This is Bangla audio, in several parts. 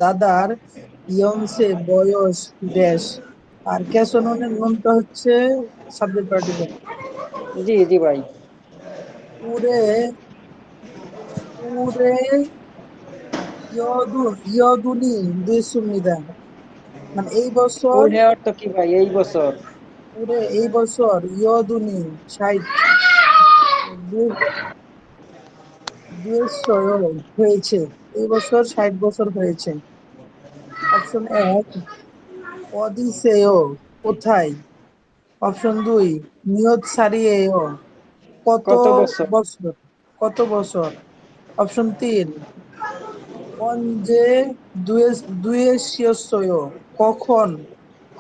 দাদার ইয়ংসে বয়স ড্যাশ। আর ক্যাসনোনের নুনটা হচ্ছে সাবজেক্ট পার্টিকেল। জি জি ভাই। উরে উরে ইয়দুনি দুইসুমিদা, মানে এই বছর। ওরে অর্থ কি ভাই এই বছর? এই বছর ইয়দুনি 60, দুয়েশ্বর হয়েছে। এই বছর 60 বছর হয়েছে। অপশন এক, অদিসেয় কোথায়। অপশন দুই, নিয়ত সারিয়েয় কত কত বছর? বছর। কত বছর। অপশন তিন, অঞ্জে দুয়েশীয় কখন,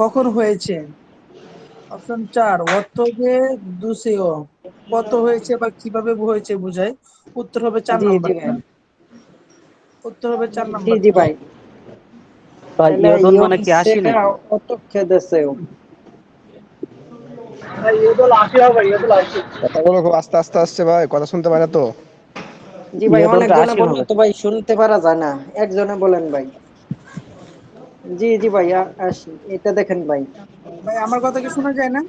কখন হয়েছে। অপশন চার, অর্থকে দুশেয় কত হয়েছে বা কিভাবে হয়েছে বোঝায়। উত্তর হবে চার জি জি নাম্বারটা। ভাই। উত্তর হবে চার জি জি নাম্বারটা। ভাই। ভাই তাহলে ইয়োদন ইয়ং মানে কি সে আসি নাকি? অত খেদেছে। কথাগুলো খুব আস্তে আস্তে আসছে ভাই, কথা শুনতে পারে না তো। জি ভাই, ইয়োদনটা অনেকজনে আশিন বললো হবে। তো ভাই শুনতে পারা যায় না। একজনে বলেন ভাই। জি জি ভাই, আসি এটা দেখেন ভাই। ভাই আমার কথা কি শোনা যায় না?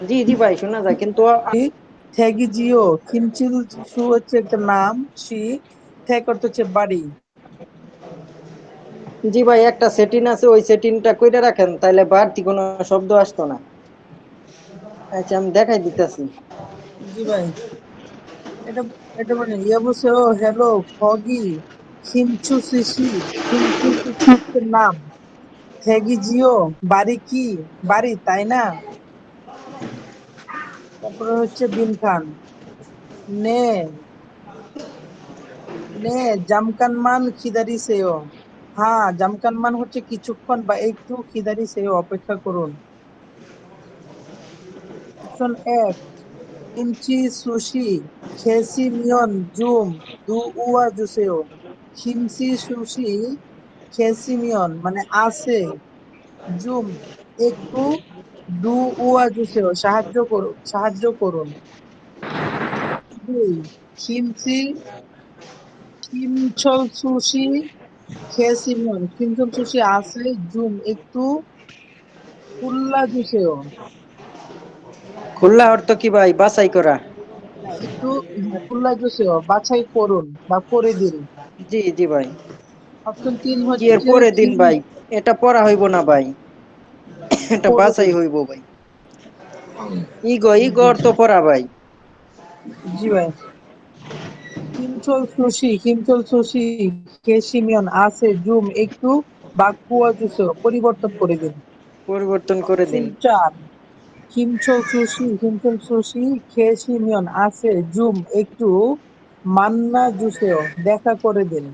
জি জি ভাই, শোনা যায় কিন্তু থ্যাগিজিও খিমচিল সু হচ্ছে একটা নাম। সি থ্যাক অর্থ হচ্ছে বাড়ি। জি ভাই, একটা সেটিং আছে, ওই সেটিংটা কইরা রাখেন তাইলে বাড়তি কোনো শব্দ আসতো না। আচ্ছা, আমি দেখাই দিতেছি। জি ভাই। এটা এটা মানে ইয়ে বলছে, ও হ্যালো ফগি খিমচু সিসি। খিমচু সিসি হচ্ছে নাম। থ্যাগিজিও বাড়ি কি, বাড়ি তাই না। তারপরে হচ্ছে বিন খান, নে নে জামকানমান খিদারি সেও। হ্যাঁ, জামকানমান হচ্ছে কিছুক্ষণ বা একটু, খিদারি সেও অপেক্ষা করুন। অপশন এক, কিমচি সুশি খেসি মিয়ন জুম দু উয়া জুসেও। খিমচি সুশি খেসি মিয়ন মানে আছে, জুম একটু, দু উয়া জুসেও সাহায্য করুন। দুই, খিমচি কিমচল সুশি খেসি মিয়ন কিমচল সুশি আছে, জুম একটু, কুল্লা জুসেও। খুলনা অর্থ কি ভাই? বাছাই করা। হ্যাঁ, একটু, হ্যাঁ, কুল্লা জুসেও বাছাই করুন বা করে দিন। জি জি ভাই। অপশন তিন কি এর হচ্ছে পরে দিন কিম ভাই? এটা পড়া হইব না ভাই, এটা করে বাছাই দিন। হইব ভাই। ইগো ইগো অর্থ পড়া ভাই। জি ভাই। কিমচল সুশি কেশিমিয়ন আছে, জুম একটু, বাকুয়া জুসো পরিবর্তন করে দিন। পরিবর্তন করে অপশন দিন। চার, কিমচল সুশি কেশিমিয়ন আছে, জুম একটু, মান্না জুসেও দেখা করে দিন।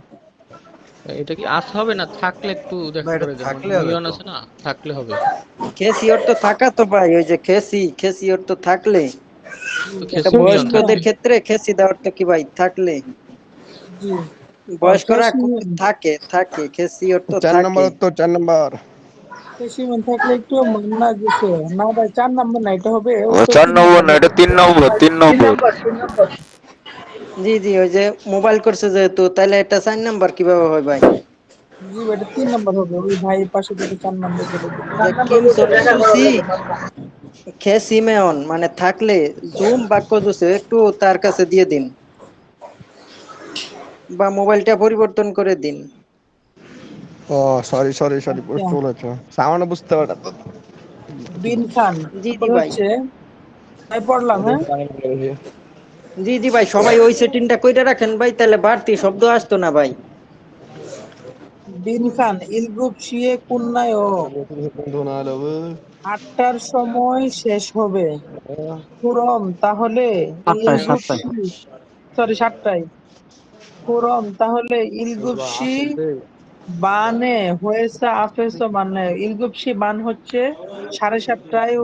এটা কি আস হবে না থাকলে একটু না, দেখা এটা করে দেন, মানে থাকলে হবে নিয়ন তো। আছে না, থাকলে হবে। খেসি অর্থ থাকা তো ভাই, ওই যে খেসি, খেসি অর্থ থাকলে। তো এটা খেসিমিয়ন বয়স্কদের কেশিমিয়ন। ক্ষেত্রে খেসি দেওয়ার তো কি ভাই? থাকলে। জি। বয়স্করা কেশিমিয়ন। থাকে থাকে, খেসি অর্থ চার নম্বর থাকে। উত্তর, 4 নম্বর। কেশিমিয়ন থাকলে একটু মান্না জুসেও। না ভাই, 4 নম্বর না, এটা হবে ও উত্তর চার তিন নম্বর নম্বর না, এটা হবে। 3 নম্বর, 3 নম্বর। জি জি, ওই যে মোবাইল করছে যেহেতু, তাইলে এটা 4 নাম্বার কিভাবে হয় ভাই? জি ভাই, এটা 3 নম্বর হবে। ওই ভাই পাশে থেকে 4 নম্বর বলে দিল। যে কিমসন সুসি খেসিমেয়ন মানে থাকলে, জুম বাক্য জুসে একটু তার কাছে দিয়ে দিন বা মোবাইলটা পরিবর্তন করে দিন। ও সরি সরি সরি, আচ্ছা, বুঝতে বলেছো, সামান্য বুঝতে পারে তো। বিন খান। জি জি তারপরে ভাই। হচ্ছে, ভাই পড়লাম, ওটাই হ্যাঁ। সামান্য বলেছি। জি জি ভাই, সবাই ওই সেটিংটা কইরা রাখেন ভাই, তাহলে বাড়তি শব্দ আসতো না ভাই। বিন খান ইলগুপ শিয়ে কুন্নায় বন্ধু না হলে হবে। 8টার সময় শেষ হবে। খুরম তাহলে সাতটায় ইলগুপ সাতটায় শি, সরি 7টায়। খুরম তাহলে ইলগুপ শি বানে হয়েছে আফেসো মানে ইলগুপসি বান হচ্ছে 7:30টায়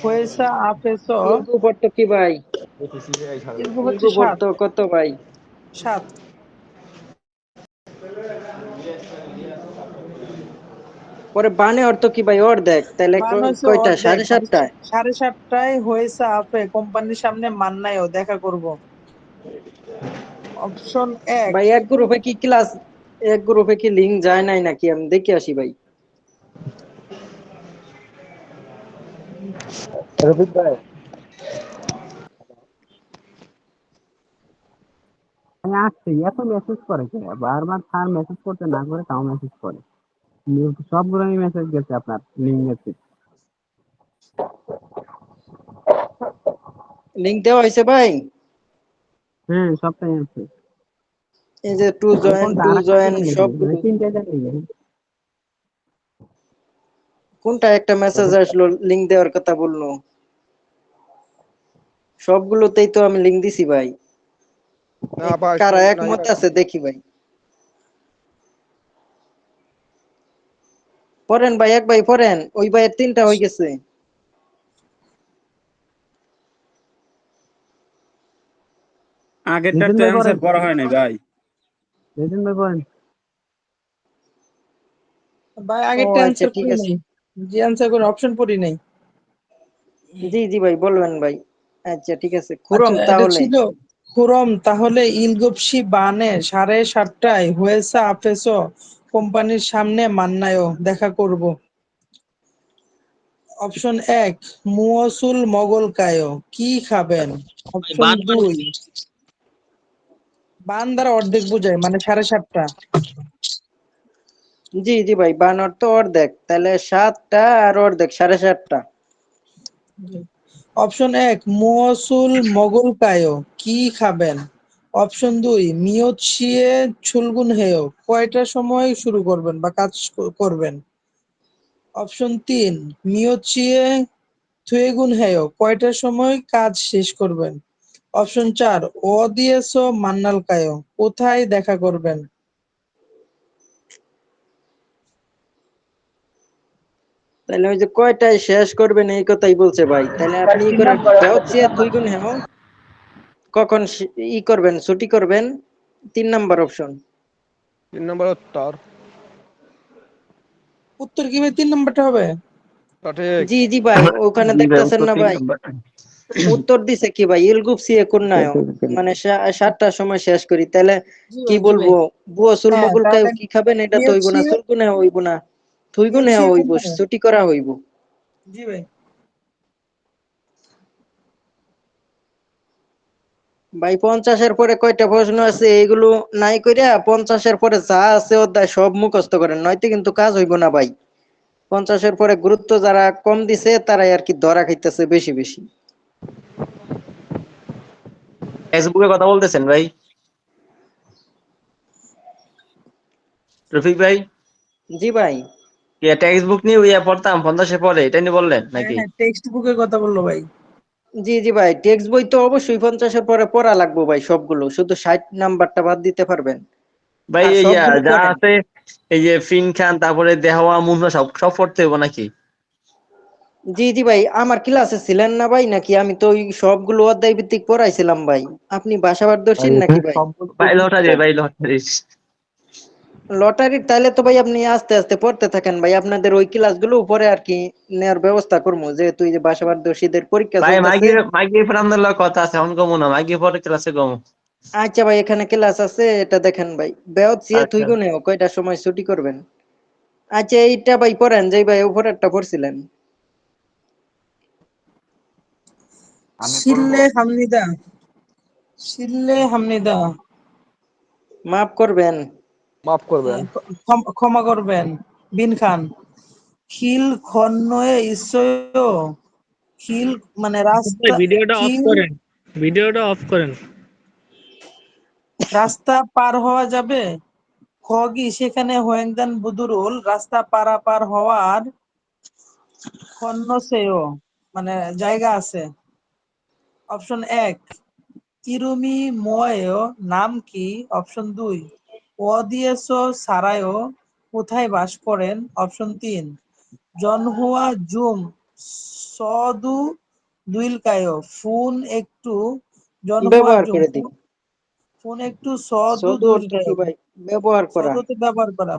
হয়েছে আফেসো। ইলগু পড়তো কি ভাই? ইলগুপ হচ্ছে ইলগু সাত। পড়তো কত ভাই? সাত। পরে বানে অর্থ কি ভাই? অর্ধেক, তাহলে বান হয়েছে কয়টা? অর্ধেক, সাড়ে মানে সাতটায় 7:30টায় হয়েছে আপে কোম্পানির সামনে মান্নায়ও দেখা করব। অপশন এক, ভাই এক গ্রুপে কি ক্লাস? এক গ্রুপে কি লিংক যায় নাই নাকি, আমি দেখে আসি ভাই। রফিক ভাই আমি আসছি, এত মেসেজ করে কে? বারবার স্যার মেসেজ করতে না করে তাও মেসেজ করে। সবগুলোই মেসেজ গেছে আপনার লিঙ্ক গেছে। লিংক দেওয়া হয়েছে ভাই। হ্যাঁ, সবটাই আছে। এই যে টু কোনটা আর একটা জয়েন দিবেন নাকি? সবগুলো। মানে তিনটে দিবেন? কোনটা একটা মেসেজ আসলো লিংক দেওয়ার কথা বললো? সবগুলোতেই তো আমি লিংক দিছি ভাই। না ভাই কারা সব নাই একমত ভাই। আছে দেখি ভাই। পড়েন ভাই, এক ভাই পড়েন, ওই ভাইয়ের 3টা হয়ে গেছে। আগেরটার লিটন তো ভাই অ্যান্সার পড়েন, পড়া হয় নাই ভাই। লিটন ভাই পড়েন। ভাই ও আগেরটা আচ্ছা অ্যান্সার ঠিক করি আছে। নাই, যে অ্যান্সার করে অপশন পড়ি নাই। জি জি ভাই বলবেন ভাই। আচ্ছা ঠিক আছে, আচ্ছা, খুরম এটা তাহলে। ছিল খুরম তাহলে ইলগপসি বানে 7:30টায় হুয়েসা আফেসো কোম্পানির সামনে মান্নায়ও দেখা করব। অপশন 1 মুওসুল মোগল কায়ো, কি খাবেন? অপশন 2 বান দ্বারা অর্ধেক বোঝায় মানে 7:30টা। জি জি ভাই, বানর তো অর্ধেক, তাহলে 7টা আর অর্ধেক 7:30টা। অপশন 1 মুওসুল মোগল কায়ো, কি খাবেন? অপশন 2 মিয়োৎসিয়ে ছুলগুন হেয়, কয়টার সময় শুরু করবেন বা কাজ করবেন? অপশন 3 মিয়োৎসিয়ে থুয়েগুন হেয়, কয়টার সময় কাজ শেষ করবেন? অপশন 4 ও দিয়েছো মান্নাল কায়ো, কোথায় দেখা করবেন? তাহলে ওই যে কয়টায় শেষ করবেন এই কথাই বলছে ভাই, তাহলে আপনি ই করেন, বেহচ্ছে থুই গুণ হেও, কখন ই করবেন, ছুটি করবেন। 3 নাম্বার অপশন। 3 নম্বর উত্তর উত্তর কি ভাই 3 নম্বরটা হবে? সঠিক। জি জি ভাই, ওখানে জি ভাই, দেখতেছেন উত্তর না তিন ভাই, নাম্বার। উত্তর দিছে কি ভাই, ইলগুপসি কুন্নায়, মানে 7টার সময় শেষ করি। তাহলে জি কি ভাই, জি ভাই। বলবো, বুয়া হ্যাঁ, সুলমগুল কাউ তাহলে কি খাবেন, এটা তো হইব না, মিয়োৎসিয়ে সুলগুনে হইব না, থুই গুনে মিয়োৎসিয়ে হইব, কোনটা? ছুটি করা হইব। জি ভাই। ভাই 50-এর পরে কয়টা প্রশ্ন আছে এগুলো নাই কইরা 50-এর পরে যা আছে অধ্যায় সব মুখস্থ করেন, নয়তো কিন্তু কাজ হইব না ভাই। 50-এর পরে গুরুত্ব যারা কম দিছে তারাই আর কি ধরা খাইতেছে বেশি বেশি। ফেসবুকে কথা বলতেছেন ভাই? রফিক ভাই, জি ভাই। টেক্সট বুক নিয়ে ইয়ে পড়তাম 50-এ পরে, এটা নিয়ে বললেন হ্যাঁ নাকি? হ্যাঁ, টেক্সট বুকের কথা বললো ভাই। জি জি ভাই, টেক্সট বই তো অবশ্যই 50-এর পরে পড়া লাগবে ভাই সবগুলো, শুধু 60 নাম্বারটা বাদ দিতে পারবেন। ভাই আর ইয়া সবগুলো যা পড়েন। আছে, এই যে ফিন খান, তারপরে দেহওয়া মুন্না, সব সব পড়তে হবে নাকি? জি জি ভাই, আমার ক্লাসে ছিলেন না ভাই নাকি? আমি তো ওই সবগুলো অধ্যায় ভিত্তিক পড়াইছিলাম ভাই। আপনি ভাষাভারদর্শী ভাই নাকি এখানে ভাই? সবগুলো ভাই কোশ্চেন লটারি, করেন। ভাই লটারি। লটারির, তাইলে তো ভাই আপনি আস্তে আস্তে পড়তে থাকেন ভাই, আপনাদের ওই ক্লাসগুলো পরে আর কি নেওয়ার ব্যবস্থা করবো, যেহেতু এই যে ভাষাভারদর্শীদের পরীক্ষা ভাই চলতেছে। মাইকে মাইকে ফেরানোর লগে কথা আছে, অন কমু না, মাইকে পরে ক্লাসে কমু। আচ্ছা ভাই, এখানে ক্লাস আছে, এটা দেখেন ভাই, বেয়ত সিয়ে তুই আচ্ছা, গুনে কয়টার সময় ছুটি করবেন। আচ্ছা এইটা ভাই পড়েন, যেই ভাই উপরেরটা পড়ছিলেন। আমি পড়বো। শিল্লে হামনিদা, শিল্লে হামনিদা, মাফ করবেন। মাফ করবেন। ক্ষমা করবেন বিন খান। খিল খন্নয়ে ঈশ্বর, খিল মানে রাস্তা, ভিডিওটা অফ খিল করেন, ভিডিওটা অফ করেন। রাস্তা পার হওয়া যাবে? খগি সেখানে হোয়েংদান বুদুরুল, রাস্তা পারাপার হওয়ার খন্নসেও মানে জায়গা আছে। অপশন 1 ইরুমি মোয়েও, নাম কি? অপশন 2 ওদিয়েসো সারায়ো, কোথায় বাস করেন? অপশন 3 জনহুয়া জুম সদু দুইলকায়ো, ফোন একটু জনহুয়া ব্যবহার জুম, করে দিন। ফোন একটু সদু সদু অর্থ কি দুইলকায়ো, ভাই? ব্যবহার করা। সদুতে ব্যবহার করা,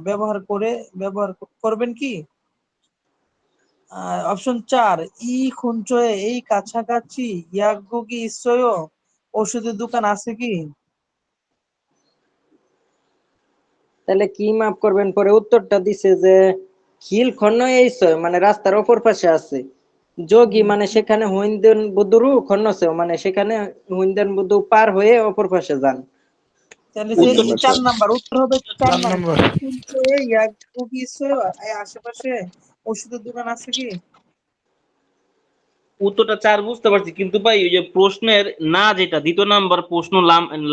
ব্যবহার করবেন কি? অপশন 4 ই খুনচয়ে, এই কাছাকাছি ইয়াগোগি ইসয়ো, ওষুধের দোকান আছে কি? তাহলে কি মাপ করবেন? পরে উত্তরটা দিছে যে খিল খন্ন এই মানে রাস্তার অপর পাশে আছে। যোগী মানে সেখানে হুইন্দেন বুদুরু খন্নছে মানে সেখানে হুইন্দেন বুদু পার হয়ে অপর পাশে যান। তাহলে যে উত্তর 4 নাম্বার উত্তর হবে 4 4 নাম্বার। নম্বর। কিন্তু এই এক কিছু এই আশেপাশে ওষুধের দোকান আছে কি? উত্তরটা 4 বুঝতে পারছি, কিন্তু ভাই ওই যে প্রশ্নের না যেটা দ্বিতীয় নাম্বার প্রশ্ন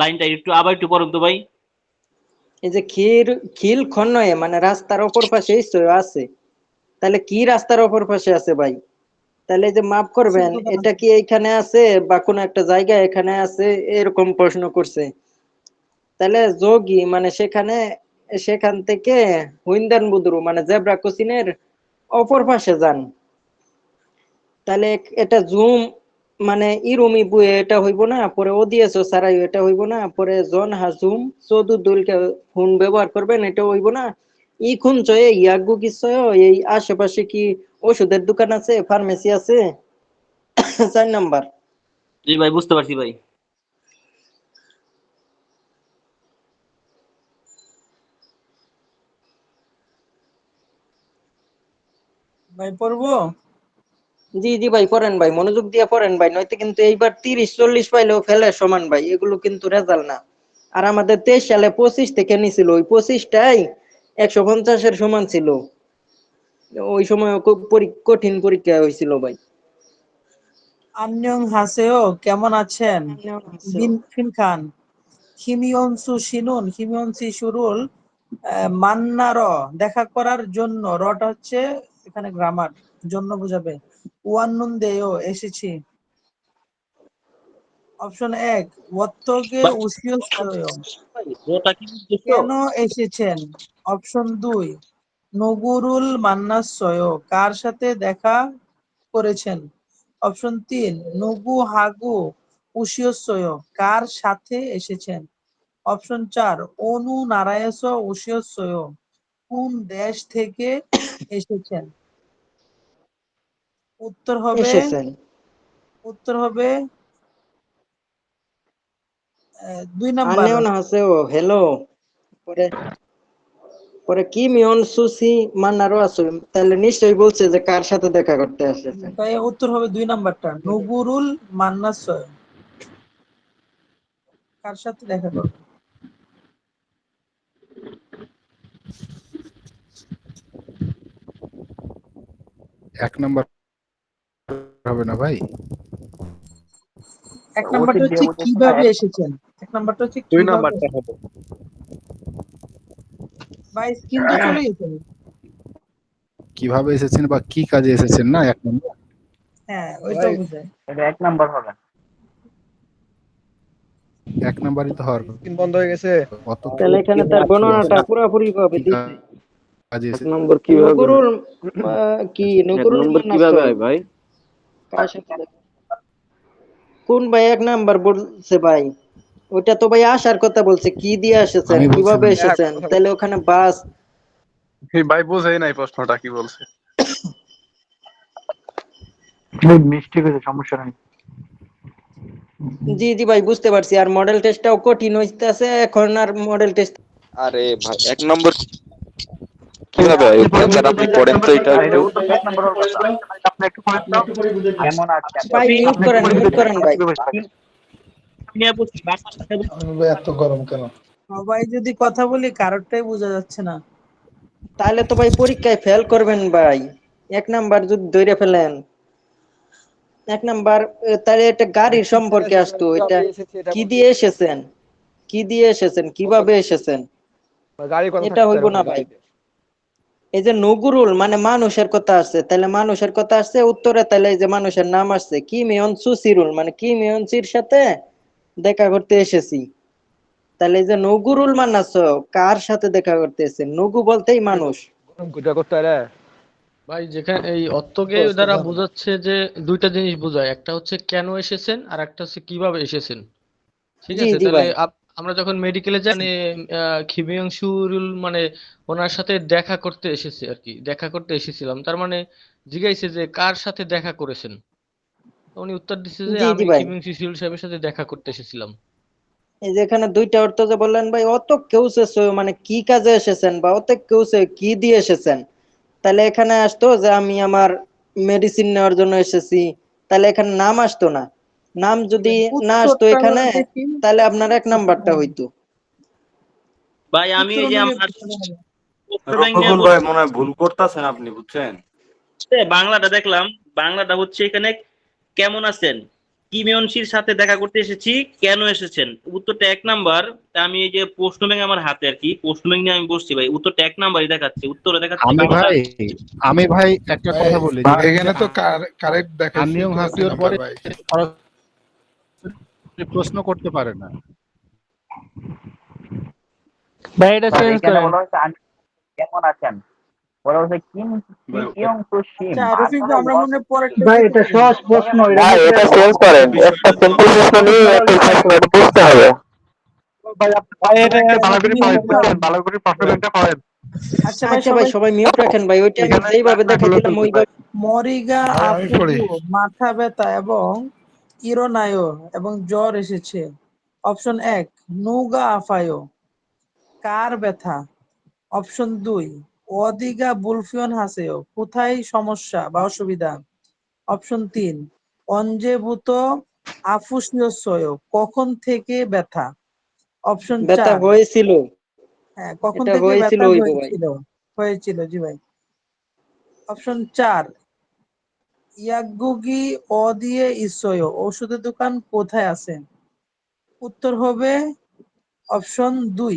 লাইনটা একটু আবার একটু পড়ুন তো ভাই। এই যে খিল খন্নয়ে মানে রাস্তার অপর পাশে আছে। তাহলে কি রাস্তার অপর পাশে আছে ভাই? তাহলে এই যে মাপ ওষুধের করবেন, দোকান এটা আছে। কি এইখানে আছে বা কোনো একটা জায়গায় এখানে আছে, এরকম প্রশ্ন করছে। তাহলে যোগী মানে সেখান থেকে হুইন্দান বুদুরু মানে জেব্রা ক্রসিংয়ের অপর পাশে যান। তাহলে এটা জুম মানে ইরুমি বুয়ে এটা হইব না, পরে ওদিয়েছো সারাই এটা হইব না, পরে জন হাজুম চৌদুলকে ফোন ব্যবহার করবেন এটা হইব না। ই খুন চয়ে ইয়াগু কিসয় এই আশেপাশে কি ওষুধের দোকান আছে, ফার্মেসি আছে? 4 নাম্বার। জি ভাই বুঝতে পারছি ভাই। ভাই পড়বো? জি জি ভাই পড়েন ভাই, মনোযোগ দিয়ে পড়েন ভাই, নয়তো কিন্তু এইবার 30-40 পাইলেও ফেলের সমান ভাই, এগুলো কিন্তু রেজাল্ট না। আর আমাদের 23 সালে 25 থেকে নিছিল, ওই 25টাই 150-এর সমান ছিল। ওই সময় খুব কঠিন পরীক্ষা হয়েছিল ভাই। আন্যং হাসেও কেমন আছেন? ফিন খান খিমিয়নসু শিনুন খিমিয়নসি সুরুল মান্নার দেখা করার জন্য রটা হচ্ছে এখানে গ্রামার জন্য বোঝাবে। ওয়ান্নুন দেও এসেছি। অপশন 1 ওয়াত্তগে ভাই উসিয়স্যয় ওটা কি বুঝতেছো? কেন এসেছেন। অপশন 2 নগুরুল মান্নাসয় কার সাথে দেখা করেছেন। অপশন 3 নগু হাগু উসিয়স্যয় কার সাথে এসেছেন। অপশন 4 অনু নারায়স উসিয়স্যয় কোন দেশ থেকে এসেছেন। উত্তর হবে এসেছেন। উত্তর হবে 2 নাম্বার। আনেও না আছে ও হ্যালো। পরে পরে কি মিয়ন সুসি মান্নারও আছে, তাহলে নিশ্চয়ই বলছে যে কার সাথে দেখা করতে এসেছেন। তাই উত্তর হবে 2 নাম্বারটা নগুরুল মান্নাসয় কার সাথে দেখা করবে। 1 নম্বর হবে না ভাই? 1 নাম্বারটা হচ্ছে কিভাবে এসেছেন। 1 নাম্বারটা হচ্ছে 2 কিভাবে নাম্বারটা এসেছেন। হবে। ভাই স্ক্রিন তো চলে গেছে। কিভাবে এসেছেন বা কি কাজে এসেছেন না 1 নম্বর? হ্যাঁ ওইটাও বোঝায়। 1 নাম্বারই তো হওয়ার স্ক্রিন বন্ধ হয়ে গেছে। অত তাহলে এখানে তার গণনাটা পুরোপুরি ভাবে কি দিচ্ছে। কাজে এসেছেন? নগরুল কি নগরুল মান্নাসয় কার সাথে কোন ভাই 1 নাম্বার বলছে ভাই? ওইটা তো ভাই আসার কথা বলছে, কি দিয়ে এসেছেন, আমি বলছি কিভাবে না। এসেছেন, তাহলে ওখানে বাস। ভাই বোঝাই নাই প্রশ্নটা কি বলছে। মিস্টেক হয়েছে, সমস্যা নাই। জি জি ভাই বুঝতে পারছি, আর মডেল টেস্টটাও কঠিন হইতেছে এখন, আর মডেল টেস্ট আরে ভাই 1 নম্বর কিভাবে হয় উত্তর? স্যার আপনি পড়েন তো এটা একটু। ভাই মিউট করেন ভাই। এত গরম কেন? সবাই যদি কথা বলি কারোরটাই বোঝা যাচ্ছে না। তাহলে তো ভাই পরীক্ষায় ফেল করবেন ভাই, 1 নাম্বার যদি ধরে ফেলেন। 1 নাম্বার তাহলে এটা গাড়ির সম্পর্কে আসতো, এটা কিভাবে এসেছে এটা কি বলতে। দিয়ে এসেছেন, কি দিয়ে এসেছেন, কিভাবে এসেছেন, গাড়ির কথা এটা থাকতে হইব পারে না ওখানে ভাই। গাড়িতে। এই যে নগুরুল মানে মানুষের কথা আসছে, তাহলে মানুষের কথা আসছে উত্তরে, তাহলে এই যে মানুষের নাম আসছে কি মিয়ন সুসিরুল মানে কি মিয়নসির সাথে দেখা করতে এসেছি। তাহলে এই যে নগুরুল মান্নাস কার সাথে দেখা করতে এসেছেন, নগু বলতেই মানুষ। গরম কুটা করতে পারে। ভাই যেখানে এই অর্থকে দ্বারা বোঝাচ্ছে যে দুইটা জিনিস বোঝায়, একটা হচ্ছে কেন এসেছেন আর একটা হচ্ছে কিভাবে এসেছেন। ঠিক জি আছে, জি তাহলে ভাই। আমরা যখন মেডিকেলে জানি খিমিয়ংশুরুল মানে ওনার সাথে দেখা করতে এসেছে আর কি, দেখা করতে এসেছিলাম, তার মানে জিজ্ঞাসা যে কার সাথে দেখা করেছেন। তো উনি উত্তর দিচ্ছে যে জি আমি জি ভাই। খিমিয়ংশু সাহেবের সাথে দেখা করতে এসেছিলাম। এই যে এখানে দুইটা অর্থ যে বললেন ভাই, অত কেউসে মানে কি কাজে এসেছেন বা অত কেউসে কি দিয়ে এসেছেন, তাহলে এখানে আসতো যে আমি আমার মেডিসিন নেওয়ার জন্য এসেছি, তাহলে এখানে নাম আসতো না। নাম যদি না আসতো উত্তরটা এখানে, দেখি। তাহলে আপনার 1 নাম্বারটা হইতো। ভাই আমি উত্তর ওই যে অনুযায়ী আমার প্রশ্ন হবে। প্রশ্ন ব্যাংক নিয়ে রফিকুল ভাই মনে হয় ভুল করতেছেন আপনি, বুঝছেন? বাংলাটা দেখলাম, বাংলাটা হচ্ছে এখানে কেমন আছেন, কি মিয়নশির সাথে দেখা করতে এসেছি, কেন এসেছেন। উত্তরটা 1 নাম্বার। তা আমি এই যে প্রশ্ন ব্যাংক আমার হাতে আর কি, প্রশ্ন ব্যাংক নিয়ে আমি বসছি ভাই, উত্তরটা 1 নাম্বারই দেখাচ্ছে, উত্তরে দেখাচ্ছে আমি বাংলা। ভাই আমি ভাই একটা কথা বলি যে এখানে তো কারেক্ট দেখাইছে আমিও তো হাসিওর নাম্বার পরে ভাই। সরাসরি প্রশ্ন করতে পারে না। ভাই এটা চেঞ্জ এখানে করেন। বলা হয়েছে আমি কেমন আছেন, বলা হয়েছে কিম কিয়ং তো শিম। আচ্ছা রফিক ভাই, আমরা মনে হয় পরেরটা ভাই দেখে এটা ফেলি। সহজ প্রশ্ন, এটা ভাই নিয়ে এটা চেঞ্জ করেন, একটা সিম্পল প্রশ্ন নিয়ে একটা এটা বুঝতে হবে। ভাই এটা ভালো করে তুমি পয়েন্ট হলো। বুঝছেন, ভালো করে প্রশ্ন ব্যাংকটা পড়েন। আচ্ছা ভাই, আচ্ছা ভাই সবাই সবাই মিউট রাখেন ভাই, ওইটা আমি এখানে যেইভাবে না হলেও দেখাইছিলাম চলবে ভাই। ওইভাবে। মরিগা ভাই আমি পড়ি। আফুগু মাথা ব্যথা এবং ইরোনায়ো এবং জ্বর এসেছে। অপশন 1 নুগা আফায়ো কার ব্যথা। অপশন 2 ওদিগা বুলফিয়ন হাসেও কোথায় সমস্যা বা অসুবিধা। অপশন 3 অঞ্জেভূত আফুসিয়সয় কখন থেকে ব্যথা। অপশন ব্যথা 4 হয়েছিল, হ্যাঁ, কখন এটা থেকে হয়েছিল ব্যথা হইব ভাই। হয়েছিল জি ভাই। অপশন 4 ইয়াগুগি অ দিয়ে ইসয় ঔষধের দোকান কোথায় আছে। উত্তর হবে অপশন 2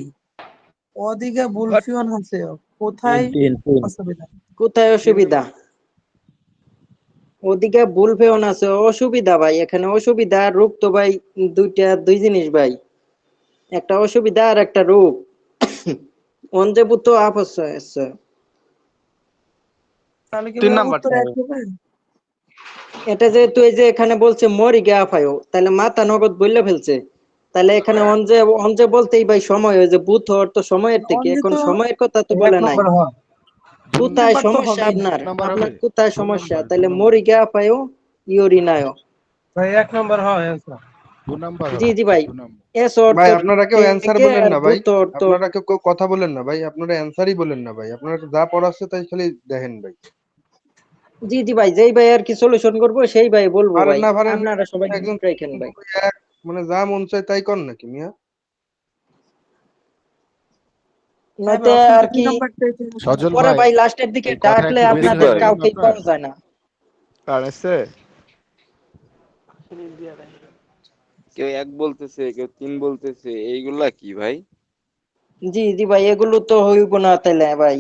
অদিগা বুলফিয়ন হাসেও কোথায় অসুবিধা। কোথায় অসুবিধা? ওদিকে ভুল পেও না আছে, অসুবিধা ভাই, এখানে অসুবিধা আর রোগ তো ভাই দুই জিনিস ভাই, একটা অসুবিধা আর একটা রোগ। অঞ্জেভূত আপসয়। তাহলে কি 3 ভাই উত্তর নাম্বারটা এক হবে। হবে? এটা যেহেতু এই যে এখানে বলছে মরি গে আফায়ো, তাহলে মাথা নগদ বললে ফেলছে, তাহলে এখানে অঞ্জে অঞ্জে বলতেই ভাই সময়, ওই যে বুথ অর্থ সময়ের থেকে, অঞ্জে এখন তো সময়ের কথা তো 1 বলে নাই। নম্বর হয়। দুই কোথায় নাম্বার তো সমস্যা হবেই। আপনার, নাম্বার আপনার হবে। কোথায় সমস্যা, তাহলে মরি গে আফায়ো ইয়োরিনায়ো। ভাই 1 নম্বর হয় অ্যানসার। 2 নাম্বার জি হবে, জি ভাই, 2 নাম্বার। এস অর্থ ভাই আপনারা কেউ অ্যান্সার থেকে বলেন আর না ভাই, বুথ অর্থ। আপনারা কেউ কেউ কথা বলেন না ভাই, আপনারা অ্যান্সারই বলেন না ভাই, আপনারা যা পড়াচ্ছে তাই খালি দেখেন ভাই। জি জি ভাই, যেই ভাই আর কি সলিউশন করবো সেই ভাই বলবো পারেন ভাই, না পারেন না, আপনারা সবাই একজন মিউট রাখেন ভাই। এক মানে যা মন চায় তাই কর নাকি মিয়া। হ্যাঁ ভাই, নয়তো অপশন আর 2 কি নাম্বারটা সজল পরে ভাই, ভাই লাস্টের দিকে এই কথা ডাকলে একটু বেশি আপনাদের হয়ে গেল না কাউকেই আপনার? পাওয়া যায় না। কার আছে? কেউ 1 বলতেছে, কেউ 3 বলতেছে, এইগুলা কি ভাই? জি জি ভাই, এগুলো তো হইব না তাহলে ভাই,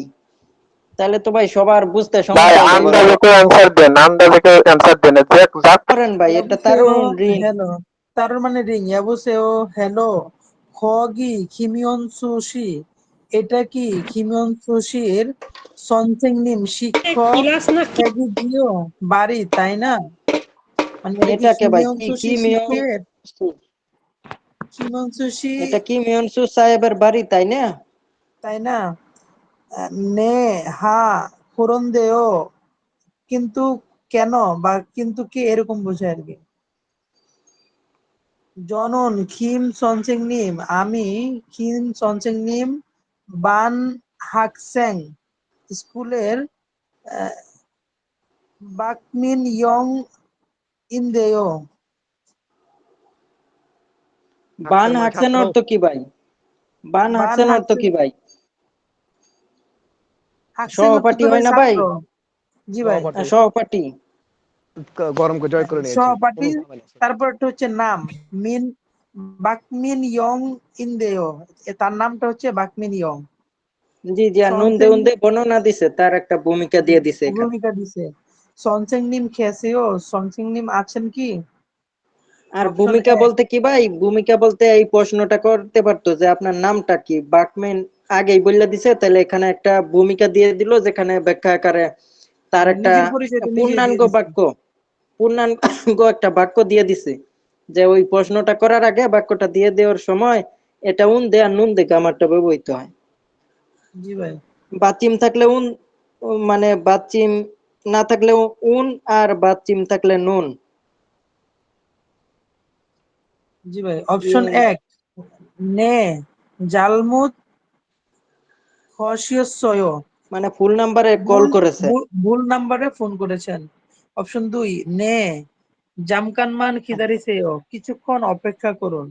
তাহলে তো ভাই সবার বুঝতে ভাই সমস্যা হয়ে যাবে ভাই। আন্দাজে কেউ অ্যান্সার দেন, আন্দাজে কেউ অ্যান্সার দেন, যে যা করেন ভাই, এটা তার ইয়াবুসেও ঋণ। হ্যালো, তার মানে রিং ইয়াবুসেও হ্যালো খগি খিমিয়ন সুশি, এটা কি খিমিয়ন সুশির সনসেংনিম শিক্ষক ক্লাস না ত্যাগী জিও বাড়ি, তাই না? মানে এটা কি এটাকে ভাই খিমিয়ন কি কি সুশি মিয়ন, শিক্ষকের খিমিয়ন সুশি, এটা কি মিয়নসু সাহেবের বাড়ি, তাই না? তাই না? নে হা ফোরন দেও, কিন্তু কেন বা কিন্তু কে, এরকম বোঝায় আর কি। জনন খিম সনসেংনিম, আমি খিম সনসেংনিম বান হাকস্যাং স্কুলের বাকমিন ইয়ং ইনদেয়। বান মানে হাকসেন ছাত্র। অর্থ কি ভাই? বান বান হাকসেন অর্থ হাকসেং, কি ভাই? হাকস্যাং অর্থ সহপাঠী তো ভাই হয় না ভাই? ছাত্র। জি ভাই, সহপাঠী সহপাঠী। গরম করে জয় করে নিয়েছি, সহপাঠী। কোনো ঝামেলা আছে? তারপর একটা হচ্ছে নাম মিন বাকমিন ইয়ং ইনদেয়, তার নামটা হচ্ছে বাকমিন ইয়ং। জি জি, আর নুন দে সনসেং উন্দে বর্ণনা দিছে, তার একটা ভূমিকা দিয়ে দিছে এখানে। ভূমিকা দিছে। সনসেংনিম খেসেও, সনসেংনিম আছেন কি। আর অপশন ভূমিকা 1 বলতে কি ভাই, ভূমিকা বলতে এই প্রশ্নটা করতে পারতো যে আপনার নামটা কি, বাকমেন আগেই বললে দিছে, তাহলে এখানে একটা ভূমিকা দিয়ে দিল যেখানে ব্যাখ্যা আকারে তার একটা নিজের পরিচয়টা নিজেই দিয়ে পূর্ণাঙ্গ দিছে। বাক্য, পূর্ণাঙ্গ একটা বাক্য দিয়ে দিছে, যে ওই প্রশ্নটা করার আগে বাক্যটা দিয়ে দেওয়ার সময় এটা উন দে আর নুন দে গ্রামারটা ব্যবহৃত হয়। জি ভাই, বাচিম থাকলে উন, মানে বাচিম না থাকলে উন, আর বাচিম থাকলে নুন। জি ভাই, অপশন 1 নে জালমুত খসিয়সয়। মানে ফুল নাম্বারে কল ভুল করেছে। ভুল নাম্বারে ফোন করেছেন। অপশন 2 নে জামকানমান খিদারিসেও, কিছুক্ষণ অপেক্ষা করুন।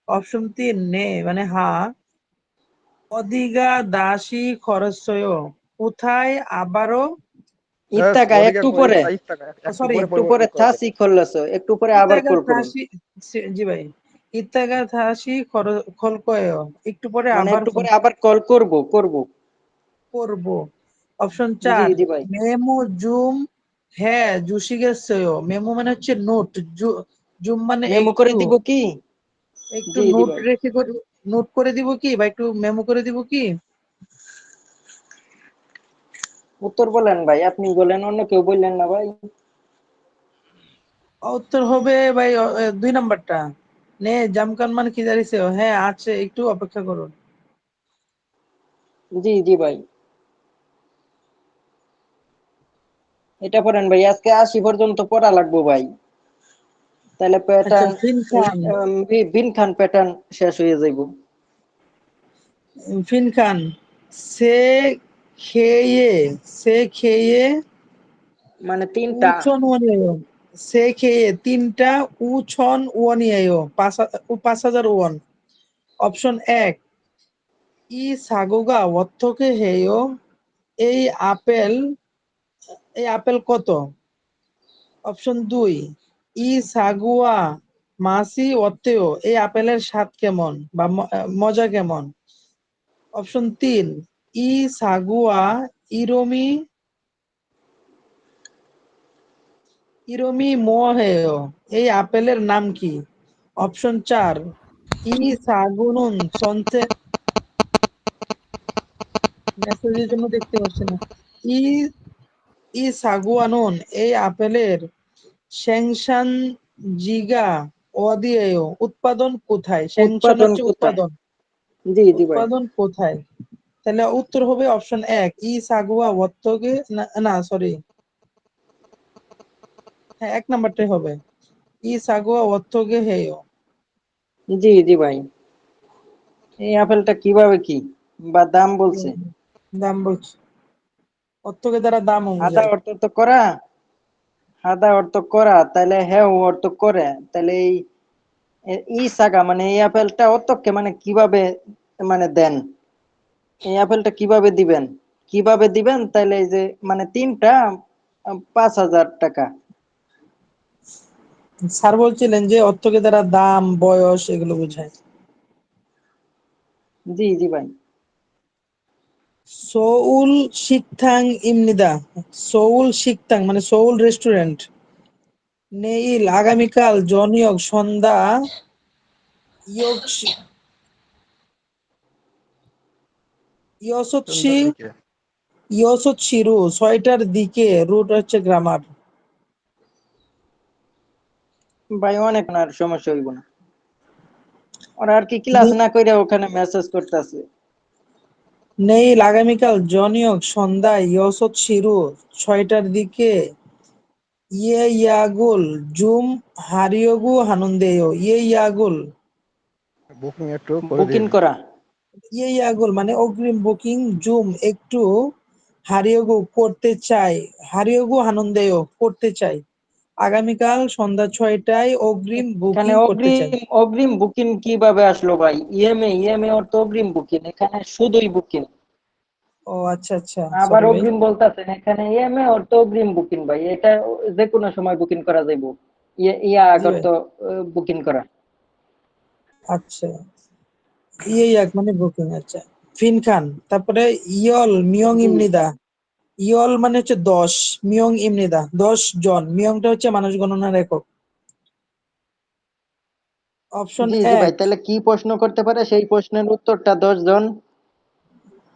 অপশন 3 নে মানে হ্যাঁ, অদিগা দাসী খরচয়, কোথায় আবারও। Yes, ইত্তাকা ওদিকে একটু কই পরে, ইত্তাকা একটু সরি, পরে একটু পরে পরিবর্তন করা যাবে। থাসি খোল্লাছো, একটু পরে আবার ইতাগা কল করুন। থাসি, জি ভাই, ইতাগা থাসি খলকয়, একটু পরে মানে আবার একটু ফোন পরে আবার কল করব। করব। অপশন জি 4 জি ভাই। মেমো জুম হ্যাঁ জুসিগেসয়। মেমো মানে হচ্ছে নোট, জুম মানে মেমো করে একটু, দিব কি? একটু জি জি নোট ভাই। রেখে নোট করে দিব কি বা একটু মেমো করে দিব কি। উত্তর বলেন ভাই, আপনি বলেন, অন্য কেউ বললেন না ভাই। উত্তর হবে ভাই 2 নাম্বারটা, নে জামকানমান খিদারিসে, হ্যাঁ আছে, একটু অপেক্ষা করুন। জি জি ভাই। এটা পড়েন ভাই, আজকে 80 পর্যন্ত পড়া লাগবো ভাই, তাহলে আচ্ছা প্যাটার্ন ফিন খান, বিন খান প্যাটার্ন শেষ হয়ে যাইব। ফিন খান সে খেয়ে, সে খেয়ে মানে তিনটা। উচন ওয়ানিয়ায়, সে খেয়ে তিনটা উছন ওয়ানিয়ায়, 5,000 ওয়ান। অপশন 1 ই সাগুগা অর্থকে হেয়, এই আপেল, এই আপেল কত। অপশন 2 ই সাগুয়া মাসি অত্তেও, এই আপেলের স্বাদ কেমন বা মজা কেমন। অপশন 3 ই সাগুয়া ইরোমি, ইরোমি মোহেয়, এই আপেলের নাম কি। অপশন 4 ই সাগুনুন সন্তে, মেসেজের জন্য দেখতে পাচ্ছি না। ই ই সাগুয়ানুন, এই আপেলের সেংশন জিগা অদিয়েয়, উৎপাদন কোথায়। সেংশন উৎপাদন হচ্ছে কোথায়? উৎপাদন, জি জি ভাই। উৎপাদন কোথায়। তাহলে উত্তর হবে অপশন 1 ই সাগুয়া ওয়াত্তগে, না না সরি, হ্যাঁ 1 নাম্বারটাই হবে, ই সাগুয়া ওয়াত্তগে হেয়। জি জি ভাই। এই আপেলটা কিভাবে কি বা দাম বলছে? দাম বলছি, ওত্তগে দ্বারা দাম হাদা অনুযায়ী। অর্থ তো করা, হাদা অর্থ করা, তাহলে হ্যাঁ ও অর্থ করে, তাহলে এই ই সাগা মানে এই আপেলটা অর্থকে মানে কিভাবে মানে দেন, এই আপেলটা কিভাবে দিবেন, কিভাবে দিবেন, তাহলে এই যে মানে তিনটা 5,000 টাকা। স্যার বলছিলেন যে অর্থকে দ্বারা দাম বয়স এগুলো বোঝায়। জি জি ভাই। সৌল শিকথাং ইমনিদা, সৌল শিকথাং মানে সৌল রেস্টুরেন্ট, নেইল আগামীকাল জনিয়ক সন্ধ্যা ইয়ক ইয়সৎসি, সন্ধ্যার দিকে ইয়সৎসিরু 6টার দিকে, রুট হচ্ছে গ্রামার। ভাই অনেক আর সমস্যা হইব না, ওরা আর কি ক্লাস না কইরা ওখানে মেসেজ করতেছে। নেইল আগামীকাল জনিয়ক সন্ধ্যা ইয়সৎসিরু 6টার দিকে, ইয়ে ইয়াগুল জুম হারিয়গু হানুন্দেয়, ইয়ে ইয়াগুল, বুকিং একটু করে বুকিং দিন। করা। ইয়ে ইয়াগুল মানে অগ্রিম বুকিং, জুম একটু, হারিয়গু করতে চাই, হারিয়গু হানুন্দেয় করতে চাই, আগামীকাল সন্ধ্যা 6টায় অগ্রিম এখানে বুকিং করতে চাই। অগ্রিম অগ্রিম বুকিং কিভাবে আসলো ভাই? ইএমএ অর্থ অগ্রিম বুকিং, এখানে শুধুই বুকিং। ও আচ্ছা আচ্ছা, আবার সরি ভাই। অগ্রিম বলতেছেন, এখানে ইএমএ অর্থ অগ্রিম বুকিং ভাই, এটা যে কোনো সময় বুকিং করা যাইব। ইয়া জি আগর ভাই, তো বুকিং করা। আচ্ছা, ইয়ে ইয়াক মানে বুকিং, আচ্ছা। ফিন খান, তারপরে ইয়ল মিয়ং জি ইমনিদা, ইয়ল মানে হচ্ছে 10, মিয়ং ইমনিদা 10 জন, মিয়ংটা হচ্ছে মানুষ গণনার একক। অপশন জি জি ভাই, 1 তাহলে কি প্রশ্ন করতে পারে, সেই প্রশ্নের উত্তরটা 10 জন।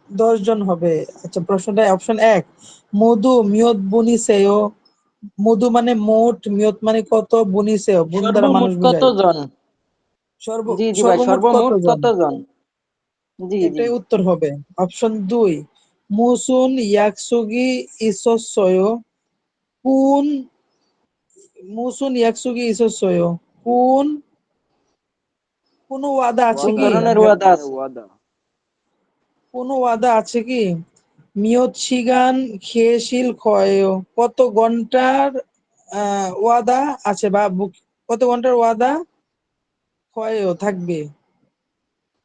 10 জন হবে। আচ্ছা প্রশ্নটা অপশন 1 মধু মিয়ত বুনিসেও, মধু মানে মোট, মিয়ত মানে কত, বুনিসেও বুন দ্বারা সর্বমোট মানুষ বোঝায়। কতজন? জি জি ভাই, সর্বমোট সর্বমোট কতজন, কতজন? জি জি। এটাই উত্তর হবে। অপশন 2 মুসুন ইয়াকসুগি ইসোসয়, কোন, মুসুন ইয়াকসুগি ইসোসয় কোন কোনো ওয়াদা আছে কোন কি? ধরনের ওয়াদা আছে? কোনো ওয়াদা আছে কি? মিয়ত সিগান খেয়েছিল ক্ষয় কত ঘন্টার ওয়াদা আছে বা কত ঘন্টার ওয়াদা ক্ষয় থাকবে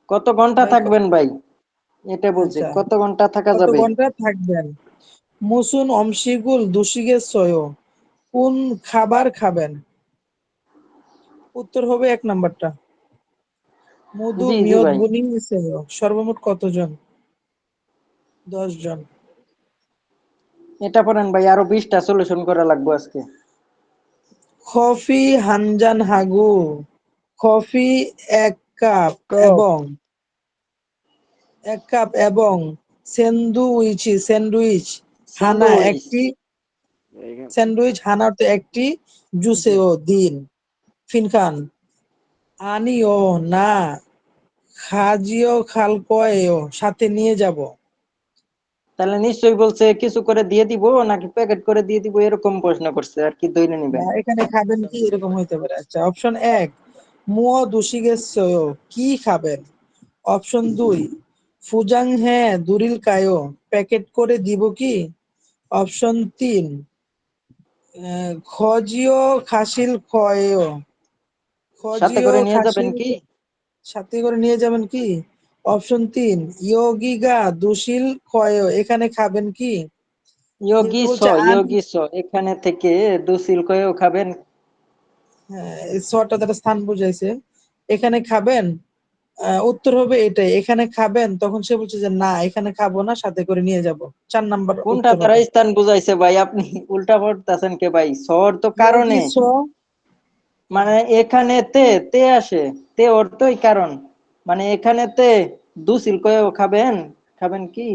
কত ঘন্টা ভাই? থাকবেন ভাই? এটা বলছি, আচ্ছা, কত ঘন্টা থাকা কত যাবে? ঘন্টা থাকবেন? মুসুন অমশিগুল দুশিগে সয় কোন খাবার খাবেন? উত্তর হবে 1 নাম্বারটা। মধু জি জি মিয়ত ভাই। বুনি সয় সর্বমোট কতজন? 10 জন। এটা পড়েন ভাই, আরো 20টা সলিউশন করা লাগবে আজকে। কফি হানজান হাগু কফি 1 কাপ এবং 1 কাপ এবং স্যান্ডউইচ হানা স্যান্ডউইচ। একটি স্যান্ডউইচ হানা তো একটি জুসেও দিন ফিনখান আনিও না খাজিও খালকয়েও সাথে নিয়ে যাব। তাহলে নিশ্চয়ই বলছে কিছু করে দিয়ে দিব নাকি প্যাকেট করে দিয়ে দিব, এরকম প্রশ্ন করছে আর কি, ধরে বা নিবেন। এখানে খাবেন কি এরকম হইতে পারে। আচ্ছা, অপশন 1 মুও দুশিগেসয়ো কি খাবেন? অপশন 2 ফুজাং হ্যাঁ দুরিল কায়ো প্যাকেট করে দিব কি? অপশন 3 খজিও খাসিল খয়েও সাথে খজিও করে নিয়ে যাবেন খাসিল কি? সাথে করে নিয়ে যাবেন কি? অপশন 3 ইয়োগিগা দুশিল খয়েও এখানে খাবেন কি? যেহেতু বলছে ইয়োগি স এখানে থেকে দুসিল কয়েও খাবেন। হ্যাঁ, এই ছটা দ্বারা স্থান বুঝাইছে। এখানে খাবেন, উত্তর হবে এটাই, এখানে খাবেন। তখন সে বলছে যে না এখানে খাবো না, সাথে করে নিয়ে যাব। 4 নাম্বার কোনটা উত্তর তারা হবে। স্থান বুঝাইছে ভাই? আপনি উল্টা পড়তেছেন কে ভাই? সর তো ইয়োগি কারণে, স মানে এখানে তে তে আসে, তে অর্থই কারণ, মানে এখানে তে দুসিল কয়েও খাবেন, খাবেন কি?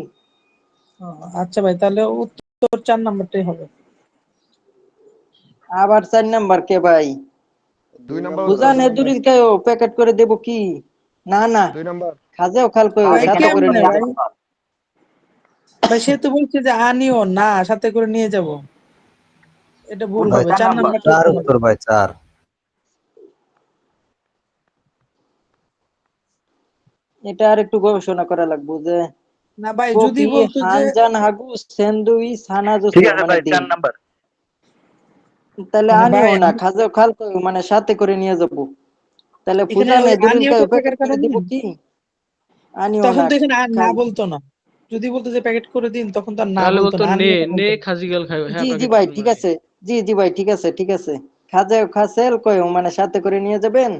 আচ্ছা ভাই, তাহলে উত্তর 4 নাম্বারটাই হবে। আবার 4 নাম্বার কে ভাই? 2 নাম্বার উত্তর। বুঝানে দুরিল কয়েও প্যাকেট করে দেব কি? না না, 2 নাম্বার। খাজেও খাল কয়েও ভাই সাথে করে কেমনে নিয়ে ভাই? যাব। ভাই সে তো বলছে যে আনিও না সাথে করে নিয়ে যাব। এটা ভুল উত্তর হবে, 4 4 নম্বর। নাম্বারটা উত্তর হবে। এটা আর একটু গবেষণা করা লাগবে যে না ভাই যদি কফি বলতো যে হানজান হাগু স্যান্ডউইচ ঠিক হানাজোসো আছে মানে ভাই, দিন। 4 নাম্বার। তাহলে মানে আনিও ভাই না খাজেও খাল কয়েও মানে সাথে করে নিয়ে যাব। তাহলে এখানে ফুজানে ওই দুরিল আনিওটা কয়েও প্যাকেট থাকার করে কারণে দিব কি? আনিও তখন না তো এখানে আর না খাজ। বলতো না। যদি বলতো যে প্যাকেট করে দিন তখন তো আর না তাহলে বলতো বলতো না, নে আনিওটা নে বলতো। খাজিগাল খাই, জি হ্যাঁ জি প্যাকেট ভাই করে ঠিক মানে। আছে। জি জি ভাই ঠিক আছে ঠিক আছে। খাজেও খাসেল কয়েও মানে সাথে করে নিয়ে যাবেন।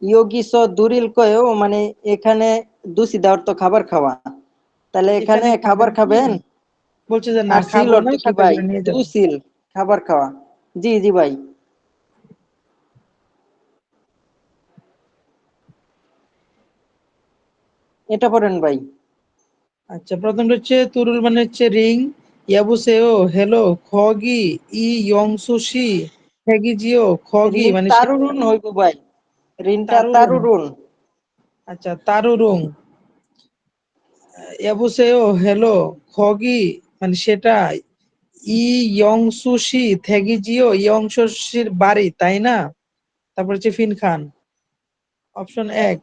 ইয়োগিস দুরিল কয়েও মানে এখানে দুসি দেওয়ার তো খাবার খাওয়া, তাহলে এখানে এখানে খাবার খাবেন কি? খাবেন। বলছে যে না আর সিল খাবো না, অর্থ কি সাথে ভাই? করে নিয়ে যাবো। দুসিল খাবার খাওয়া। জি জি ভাই। এটা পড়েন ভাই। আচ্ছা, প্রথমটা হচ্ছে তুরুল মানে হচ্ছে রিং, ইয়াবুসেও হ্যালো, খগি ই ইয়ংসুশি হেগিজিও খগি রিন মানে তারুরুন হইব ভাই, রিনটা তারুরুং। তারুরুন। আচ্ছা, তারুরুং ইয়াবুসেও হ্যালো খগি মানে সেটা ই ইয়ংসুশি থেগিজিও ইয়ংসুশির বাড়ি তাই না? তারপর হচ্ছে ফিন খান। অপশন 1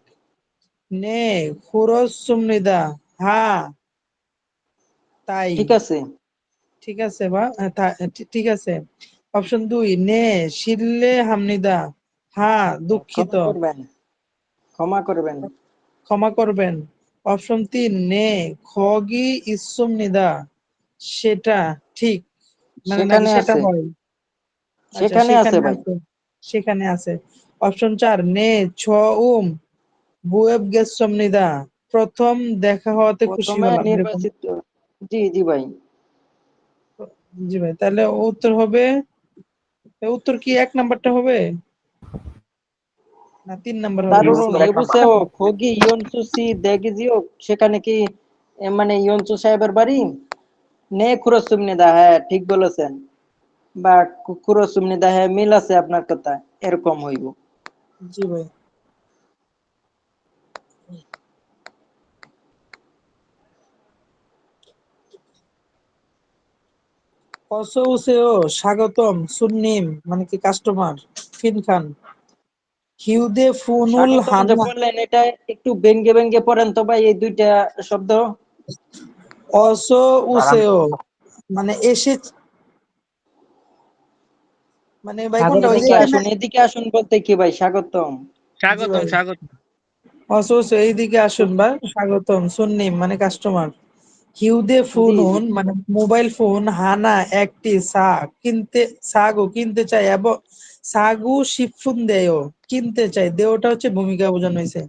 নে খুরস সুমনিদা হ্যাঁ তাই। ঠিক আছে। ঠিক আছে বা ঠিক আছে। অপশন 2 নে শিরলে হামনিদা হ্যাঁ দুঃখিত। ক্ষমা করবেন, ক্ষমা করবেন। ক্ষমা করবেন। অপশন 3 নে খগি ইসুমনিদা সেটা ঠিক, মানে নাকি সেখানে সেটা আছে, হয়। আচ্ছা, সেখানে আছে সেখানে ভাই। আছে। সেখানে আছে। অপশন 4 নে ছ উম বুয়েব গেসমনিদা প্রথম দেখা হওয়াতে খুশি প্রথমে হলাম এরকম। নির্বাচিত। জি জি ভাই। জি ভাই, তাহলে উত্তর হবে, উত্তর কি 1 নাম্বারটা হবে না 3 নাম্বার হবে? তারুরুন উত্তর 1 নম্বর। এবুসেও খগি ইয়নসুসি দেগিজিও, সেখানে কি মানে ইয়নসু সাহেবের বাড়ি? নে খুরসুমনিদা, হ্যাঁ ঠিক বলেছেন। বা খুরসুমনিদা, হ্যাঁ মিল আছে আপনার কথা, এরকম হইব। জি ভাই। অসৌসেও স্বাগতম সুন্নিম মানে কি কাস্টমার ফিন খান হিউদে ফুনুল স্বাগতম যে হানা বললেন এটা একটু ব্যঙ্গে ব্যঙ্গে পড়েন তো ভাই এই দুইটা শব্দ। অসো উসেও মানে এসে মানে ভাই কোনটা ওই যে এদিকে এখানে আসুন, এদিকে আসুন বলতে কি ভাই স্বাগতম। জি স্বাগতম ভাই স্বাগতম। অসো উসেও এইদিকে আসুন বা স্বাগতম সুন্নিম মানে কাস্টমার হিউদে জি জি ফোনুন মানে মোবাইল ফোন হানা একটি সাগো কিনতে চাই এবং সাগু শিফুন দেও কিনতে চাই দেওটা হচ্ছে ভূমিকা বোঝানো হয়েছে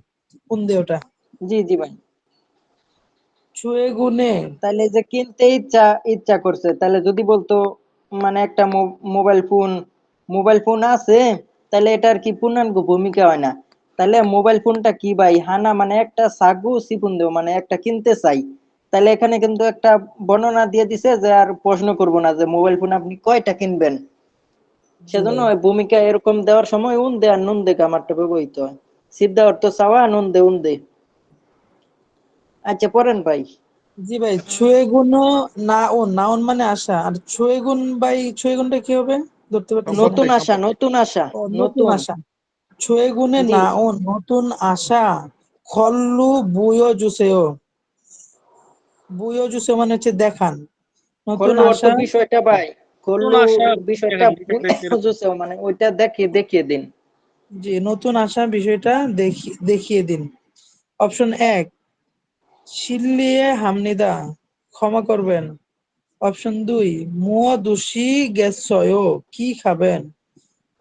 কোন দেওটা জি জি ভাই। ছুঁয়ে গুনে তাহলে যে কিনতে ইচ্ছা ইচ্ছা করছে, তাহলে যদি বলতো মানে একটা মোবাইল ফোন আছে, তাহলে এটার কি পূর্ণাঙ্গ ভূমিকা হয় না? তাহলে মোবাইল ফোনটা কি ভাই, হানা মানে একটা সাগু সিপুন দেও মানে একটা কিনতে চাই। তাহলে এখানে কিন্তু একটা বর্ণনা দিয়ে দিছে যে আর প্রশ্ন করব না যে মোবাইল ফোন আপনি কয়টা কিনবেন। জি সেজন্য ভাই ওই ভূমিকা এরকম দেওয়ার সময় উন দে আর নুন দে কামারটা ব্যবহৃত হয়। সিদ্ধা অর্থ চাওয়া, নুন দে উন দে। আচ্ছা পড়েন ভাই। জি ভাই ছুঁয়ে গুনো নাউন মানে আশা আর ছুঁয়ে গুন ভাই ছুঁয়ে গুনটা কি হবে ধরতে পারতেছি না নতুন আশা, নতুন আশা, ও নতুন নতুন। আশা ছুঁয়ে গুনে জি নাউন নতুন আশা খল্লু বুয়ো জুসেও মানে হচ্ছে দেখান নতুন কল্লু অর্থ আশা বিষয়টা ভাই, নতুন কল্লু আশা বিষয়টা বুঝেছেও মানে ওইটা দেখিয়ে দিন। জি নতুন আশা বিষয়টা দেখিয়ে দিন অপশন 1 শিল্লিয়ে হামনিদা ক্ষমা করবেন অপশন 2 মুয়া দুষি গেছয় কি খাবেন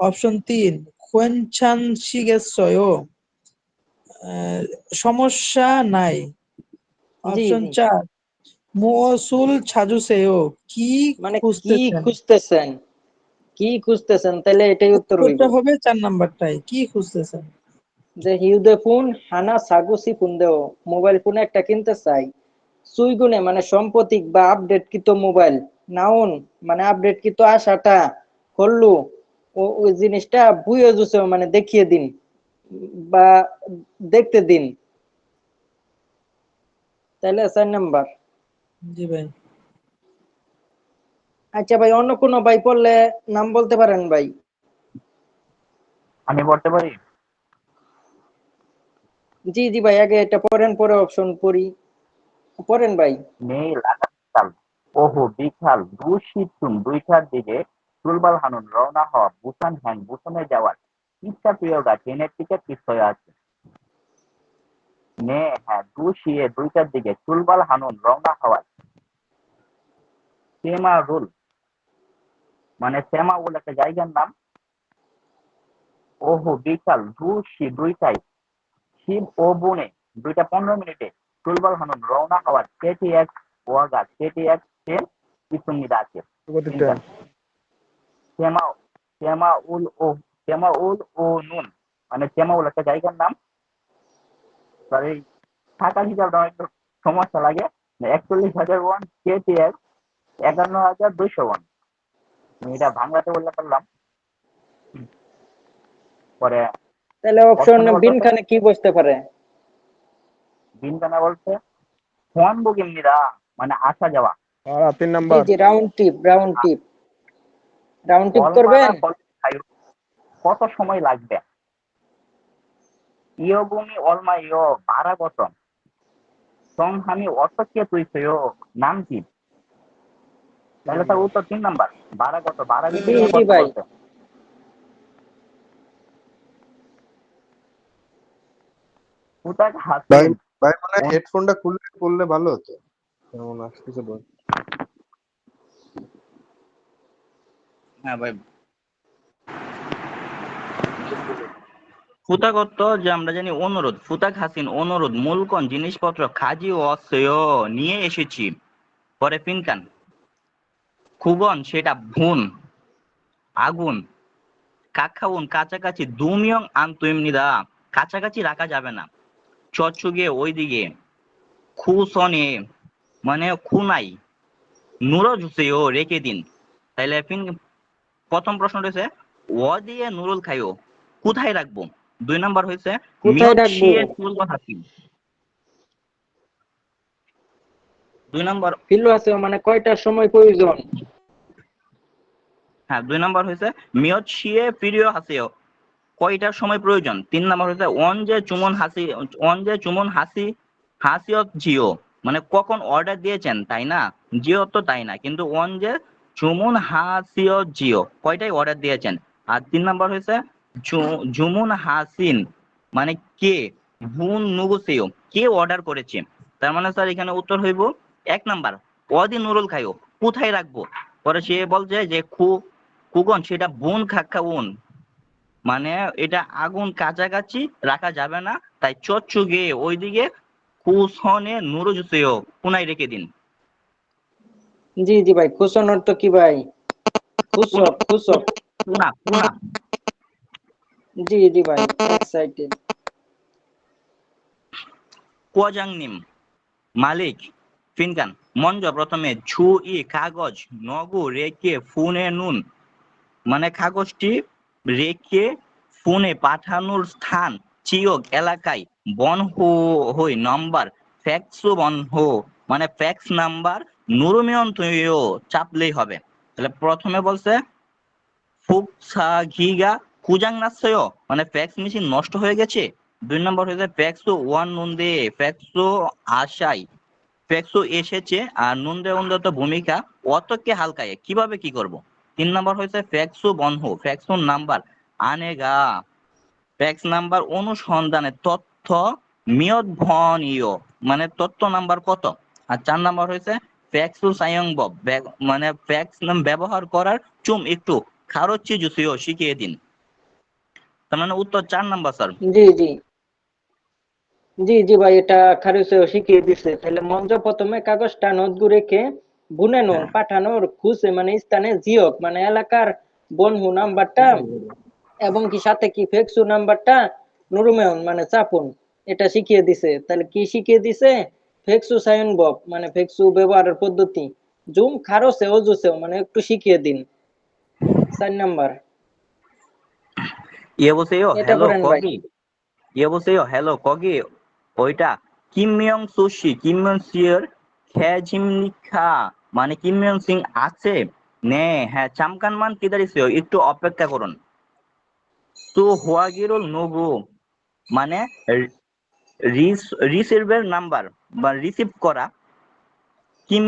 অপশন 3 কোয়েনচান শি গেছয় সমস্যা নাই জি অপশন জি 4 মুয়সুল ছাজুসেও কি মানে কি খুঁজতেছেন খুঁজতেছেন, কি খুঁজতেছেন, তাহলে এটাই উত্তর হইব। উত্তরটা হবে 4 নাম্বারটাই কি খুঁজতেছেন যে হিউদে ফোন হানা সাগুসি ফোন দেও মোবাইল ফোন একটা কিনতে চাই। সুইগুনে মানে সাম্প্রতিক বা আপডেট কৃত মোবাইল। নাউন মানে আপডেট কৃত আশাটা। করলু ওই জিনিসটা বুঝে জুসে মানে দেখিয়ে দিন বা দেখতে দিন। তাহলে 4 নাম্বার। জি ভাই আচ্ছা ভাই অন্য কোনো ভাই পড়লে নাম বলতে পারেন ভাই। আমি পড়তে পারি? জি জি ভাই আগে এটা পড়েন পরে অপশন পড়ি। পড়েন ভাই। নীল আকাশকাল ওহো বিশাল দুশীতুন দুইটার দিকে চুলবাল হানুন রওনা হওয়া বুসান হ্যাং বুসানে যাওয়ার ইচ্ছা প্রিয়গা ট্রেনের টিকিট ফিক্স হয়ে আছে। নে হ্যাঁ দুশিয়ে দুইটার দিকে চুলবাল হানুন রওনা হওয়ার সেমা রুল মানে সেমা বলে একটা জায়গার নাম। ওহো বিশাল দুশি দুইটাই শিব ও বনে 2টা 15 মিনিটে চুলবাল হানুন রওনা হওয়ার সেটি এক ওয়াগা সেটি এক ট্রেন পিছুনিদা আছে তিনটা সেমা সেমাউল ও নুন মানে সেমাউল একটা জায়গার নাম। তার এই থাকা হিসাবটা একটু সমস্যা লাগে। 41,000 ওয়ান কেটি এক 51,200 ওয়ান। আমি এটা বাংলাতে বলতে পারলাম। পরে তাহলে অপশন অপশনে বিন বলতেছে খানে কি বসতে পারে? দিনকানা বলছে ফোন বুকিংনিরা মানে আসা যাওয়া। জি জি রাউন্ড টিপ অলমানা করবেন। কত সময় লাগবে? ইয়গুমি অলমা ইয় ভাড়া কত? সংহামি অসখ্য তুইছয় নাম কি? তাহলে তার উত্তর 3 নাম্বার। ভাড়া কত? ভাড়া জি বিনিময় জি কত ভাই। বলছে? উতাক ভাই হাসিন ভাই মনে হয় হেডফোনটা খুলে পড়লে ভালো হতো কেমন আসতেছে বল। হ্যাঁ ভাই ফুতাগত যে আমরা জানি অনুরোধ ফুতাক হাসিন অনুরোধ মূলকন জিনিসপত্র খাজি ও অস্ত্র নিয়ে এসেছি। পরে পিনকান খুগন সেটা ভুন আগুন কাখাউন কাছাকাছি দুমিয়ং আন্তুইমনিদা কাছাকাছি রাখা যাবে না। চচ্চুগে ওইদিকে খুসনে মানে খুনাই নুরো জুসেও রেখে দিন। তাইলে প্রথম প্রশ্ন রয়েছে ও দিয়ে নুরুল খাইও কোথায় রাখবো। 2 নাম্বার হয়েছে কোথায় মিয়ত রাখবো? শিয়ে চুলবা হাসিন। 2 নাম্বার ফিল্লো আছে মানে কয়টার সময় প্রয়োজন? হ্যাঁ 2 নাম্বার হয়েছে মিয়ত শিয়ে প্রিয় হাসিও কয়টার সময় প্রয়োজন? 3 নাম্বার হচ্ছে ওয়ান যে হাসি হাসিয়ত জিও, মানে কখন অর্ডার দিয়েছেন, তাই না? জিও তো তাই না, কিন্তু ওয়ান যে চুমুন হাসিয়ত জিও কয়টাই অর্ডার দিয়েছেন। আর 3 নাম্বার হয়েছে জুমুন হাসিন, মানে কে, ভুন নুগুসেও কে অর্ডার করেছে। তার মানে স্যার এখানে উত্তর হইব 1 নাম্বার অদি নুরুল খাইও। কোথায় রাখবো? পরে সে বলছে যে কুগন সেটা বোন খাক্কা উন, মানে এটা আগুন কাছাকাছি রাখা যাবে না, তাই চচ্চু গিয়ে ওইদিকে কুসনে নুরুজুসেও কোনায় রেখে দিন। জি জি ভাই, কুশন অর্থ কি ভাই? কুসক, কুসক। কুনা কুনা। জি জি ভাই, এক্সাইটেড। কোয়াজাংনিম মালিক ফিনকান মঞ্জ প্রথমে ঝু ই কাগজ নগু রেখে ফুনে নুন, মানে কাগজটি রেখে ফোনে পাঠানোর স্থান চিয়ক এলাকায় বন হই নম্বর ফ্যাক্সু বন হো, মানে ফ্যাক্স নাম্বার নুরুমিয়ন তুইও চাপলেই হবে। তাহলে প্রথমে বলছে ফুকসা ঘিগা কুজাং নাসয়, মানে ফ্যাক্স মেশিন নষ্ট হয়ে গেছে। 2 নম্বর হয়েছে ফ্যাক্সু ওয়ান নুনদে ফ্যাক্সু আশাই, ফ্যাক্সু এসেছে আর নুনদে উন্নত ভূমিকা অতকে হালকায় কিভাবে কি করব। 3 নাম্বার হয়েছে ফ্যাক্সু বনহু ফ্যাক্সু নাম্বার আনেগা, ফ্যাক্স নাম্বার অনুসন্ধানে তথ্য মিয়ত ভনীয়, মানে তথ্য নাম্বার কত। আর 4 নাম্বার হয়েছে ফ্যাক্সু সায়ংব, মানে ফ্যাক্স নাম ব্যবহার করার চুম একটু খারচ্ছি জুসিও শিখিয়ে দিন। তার মানে উত্তর 4 নাম্বার স্যার। জি জি জি জি ভাই, এটা খারুসেও শিখিয়ে দিছে। তাহলে মঞ্জ প্রথমে কাগজটা নদগু রেখে বুনে নুন হ্যাঁ পাঠানো খুশে, মানে স্থানে জিয়ক, মানে এলাকার বনহু নাম্বারটা, এবং কি সাথে কি ফেক্সু নাম্বারটা নুরুমেয়ন, মানে চাপুন, এটা শিখিয়ে দিছে। তাহলে কি শিখিয়ে দিছে? ফেক্সু সায়ন বব, মানে ফেক্সু ব্যবহারের পদ্ধতি, জুম খারসে অজুসেও, মানে একটু শিখিয়ে দিন। 4 নাম্বার ইয়ে বসেও এটা হ্যালো করেন ভাই। কগি, ইয়ে বসেও হ্যালো কগি, ওইটা কিময়ং সুশি কিময়ং সিয়ের খেজিমনিখা, মানে কিময়ং সিং আছে নে, হ্যাঁ চামকান মান কিদারিসেও একটু অপেক্ষা করুন। তো হোয়াগিরুল নগু, মানে রিসিভের নাম্বার বা রিসিভ করা জি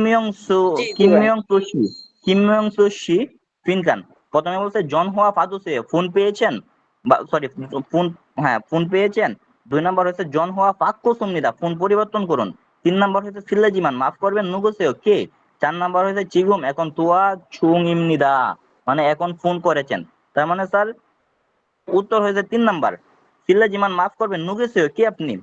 জি ভাই। কিময়ং সুশি, কিময়ং সুশি ফিনকান। প্রথমে বলছে জন হোয়া ফাদুসে ফোন পেয়েছেন, বা সরি ফোন, হ্যাঁ ফোন পেয়েছেন। 2 নম্বর হচ্ছে জন হোয়া পাক কুসুমনিদা ফোন পরিবর্তন করুন। 3 নম্বর হচ্ছে সিল্লাজিমান মাফ করবেন নুগুসেও কে। 4 নম্বর হচ্ছে চিগুম এখন তুয়া ছুং ইমনিদা, মানে এখন ফোন করেছেন। তার মানে স্যার উত্তর হয়েছে 3 নাম্বার সিল্লাজিমান মাফ করবেন নুগুসেও কে আপনি।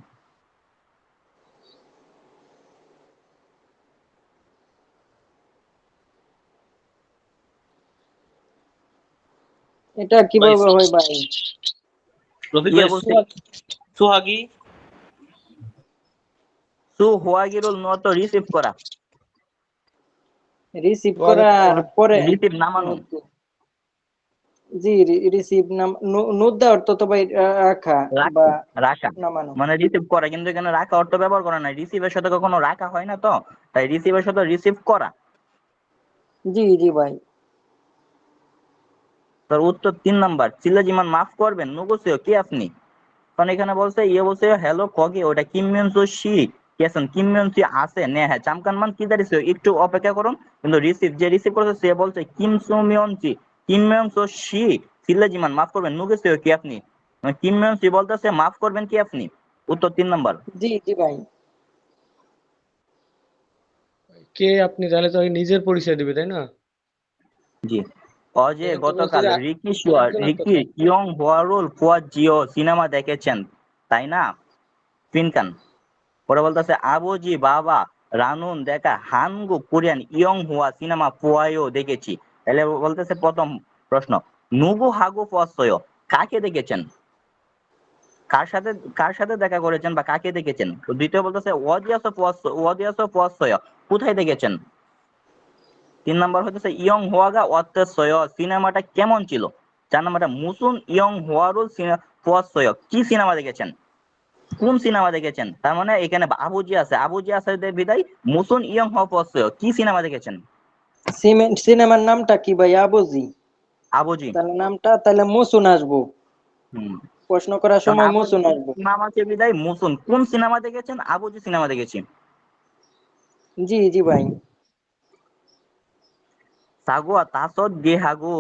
এটা কিভাবে হয় ভাই? রফিক ইয়ে ভাই বলছে সোহাগী সু হোয়াগিরুল নত রিসিভ করা, রিসিভ করার পরে রিসিভ নামানো। জি রিসিভ নাম নোট দেওয়ার তো ভাই রাখা বা রাখা নামানো। মানে রিসিভ করা, কিন্তু এখানে রাখা অর্থ ব্যবহার করা নাই, রিসিভের সাথে কখনো রাখা হয় না, তো তাই রিসিভের সাথে রিসিভ করা। জি জি ভাই। তার উত্তর 3 নাম্বার সিল্লাজিমান মাফ করবেন নুগুসেও কে আপনি। কারণ এখানে বলছে ইয়ে বলছে হ্যালো কগে, ওটা কিমিয়নসু শি কেসন কিমিয়নসি আছে নে, হ্যাঁ চামকান মান কি দাঁড়িয়েছে একটু অপেক্ষা করুন। কিন্তু যে রিসিভ করেছে সে বলছে কিমসুমিয়নসি কিমিয়নসু শি সিল্লাজিমান মাফ করবেন নুগুসেও কি আপনি, কিমিয়নসি বলতেছে মাফ করবেন কি আপনি। উত্তর 3 নাম্বার। জি জি ভাই। কে আপনি? তাহলে তো আগে নিজের পরিচয় দিবে, তাই না? জি অজে এখানে তো বলছে গতকাল যে আরেকজনের রিকি কথা। ইয়ং হোয়ারুল ফুয়া জিও সিনেমা দেখেছেন, তাই না ফিনকান। পরে বলতেছে আবুজি বাবা রানুন দেখা হানগু কোরিয়ান ইয়ং হুয়া সিনেমা ফুয়াইও দেখেছি। তাহলে বলতেছে প্রথম প্রশ্ন নুগু হাগু ফসয় কাকে দেখেছেন, কার সাথে দেখা করেছেন বা কাকে দেখেছেন। তো দ্বিতীয় বলতেছে ওয়াদিয়াস ফসয় কোথায় দেখেছেন। 3 নাম্বার হচ্ছে ইয়ং হোয়াগা অত্যসয় সিনেমাটা কেমন ছিল। 4 নাম্বারটা মুসুন ইয়ং হোয়ারুল ফসয় কি সিনেমা দেখেছেন, কোন সিনেমা দেখেছেন। তার মানে এখানে আবুজি আছে বিদায় মুসুন ইয়ং হওয়া কি সিনেমা দেখেছেন। সিনেমার নামটা কি ভাই? আবুজি। আবুজি তাহলে নামটা তাহলে মসুন আসবো। হুম। প্রশ্ন করার কারণ সময় আবুজি মুসুন আসবে। সিনেমাতে বিদায় মুসুন কোন সিনেমা দেখেছেন? আবুজি সিনেমা দেখেছি। জি জি ভাই। সাগুয়া তাসত গে হাগু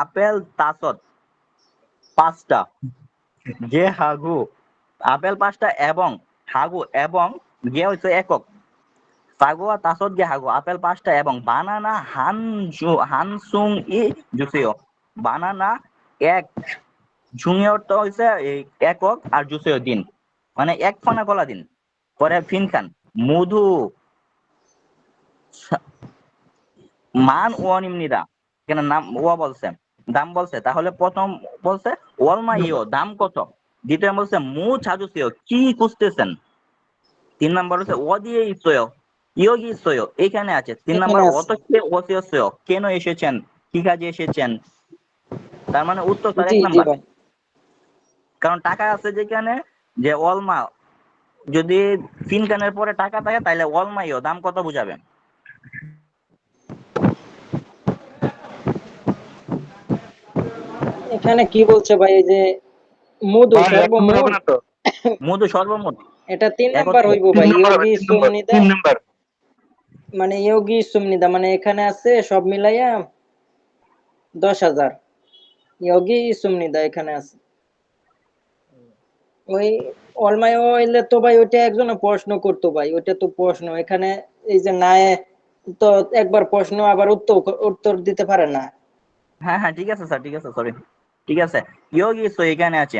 আপেল তাসত 5টা গে হাগু আপেল 5টা এবং হাগু এবং গে হচ্ছে একক। সাগুয়া তাসত গে হাগু আপেল 5টা এবং বানানা হানসুং ই জুসিও। বানানা এক, ঝুঙে অর্থ হচ্ছে এই একক আর জুসিও দিন, মানে এক ফনা কলা দিন। পরে ফিনখান মধু মান ওয়ানিমনিদা, কেন নাম ওয়া বলছে, দাম বলছে, তাহলে প্রথম বলছে ওয়ালমা ইও দাম কত, দ্বিতীয় বলছে মু ছাজুসিও কি খুঁজতেছেন, 3 নাম্বার হচ্ছে ও দিয়ে ইসয় ইয়োগি ইসয় এখানে আছে, 3 এখানে নাম্বার আছে। অতকে ওসিয়সয় কেন এসেছেন, কি কাজে এসেছেন। তার মানে উত্তর তার জি 1 জি নাম্বার। ভাই। কারণ টাকা আছে যেখানে, যে ওয়ালমা যদি ফিনকানের পরে টাকা থাকে তাহলে ওয়ালমা ইও দাম কত বুঝাবে। এখানে কি বলছে ভাই, এই যে মধু সর্বমোট, মধু সর্বমোট এটা 3 নাম্বার একত্রে হইব ভাই। ইয়োগি সুমনিদা, মানে ইয়োগি সুমনিদা মানে এখানে আছে সব মিলাইয়া 10,000। ইয়োগি সুমনিদা এখানে আছে। ওই অলমাই হইলে তো ভাই ওইটা একজনে প্রশ্ন করতো ভাই, ওইটা তো প্রশ্ন এখানে, এই যে নাই তো একবার প্রশ্ন আবার উত্তর উত্তর দিতে পারে না। হ্যাঁ হ্যাঁ ঠিক আছে স্যার, ঠিক আছে, সরি, ঠিক আছে। ইয়োগি সো এখানে আছে।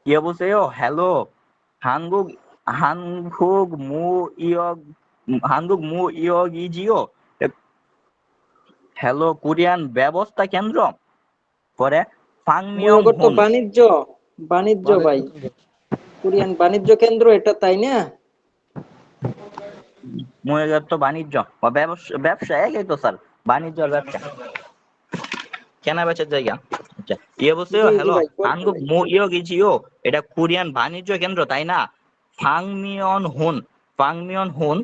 여보세요. হ্যালো 한국 한국 무역 한국 무역이지요. হ্যালো কোরিয়ান ব্যবস্থা কেন্দ্র। পরে ফাংমিয়ং মুয়োগর তো হুন বাণিজ্য, বাণিজ্য ভাই, কোরিয়ান বাণিজ্য কেন্দ্র এটা, তাই না? মুয়োগের তো বাণিজ্য বা ব্যবসা, ব্যবসা একই তো স্যার, বাণিজ্য আর ব্যবসা কেনা বেচার জায়গা। আচ্ছা ইয়োবসেও জি জি হ্যালো ভাই, বলতো 한국 ভাই। 무역이지요, এটা কোরিয়ান বাণিজ্য কেন্দ্র তাই না। ফাংমিয়ন হুন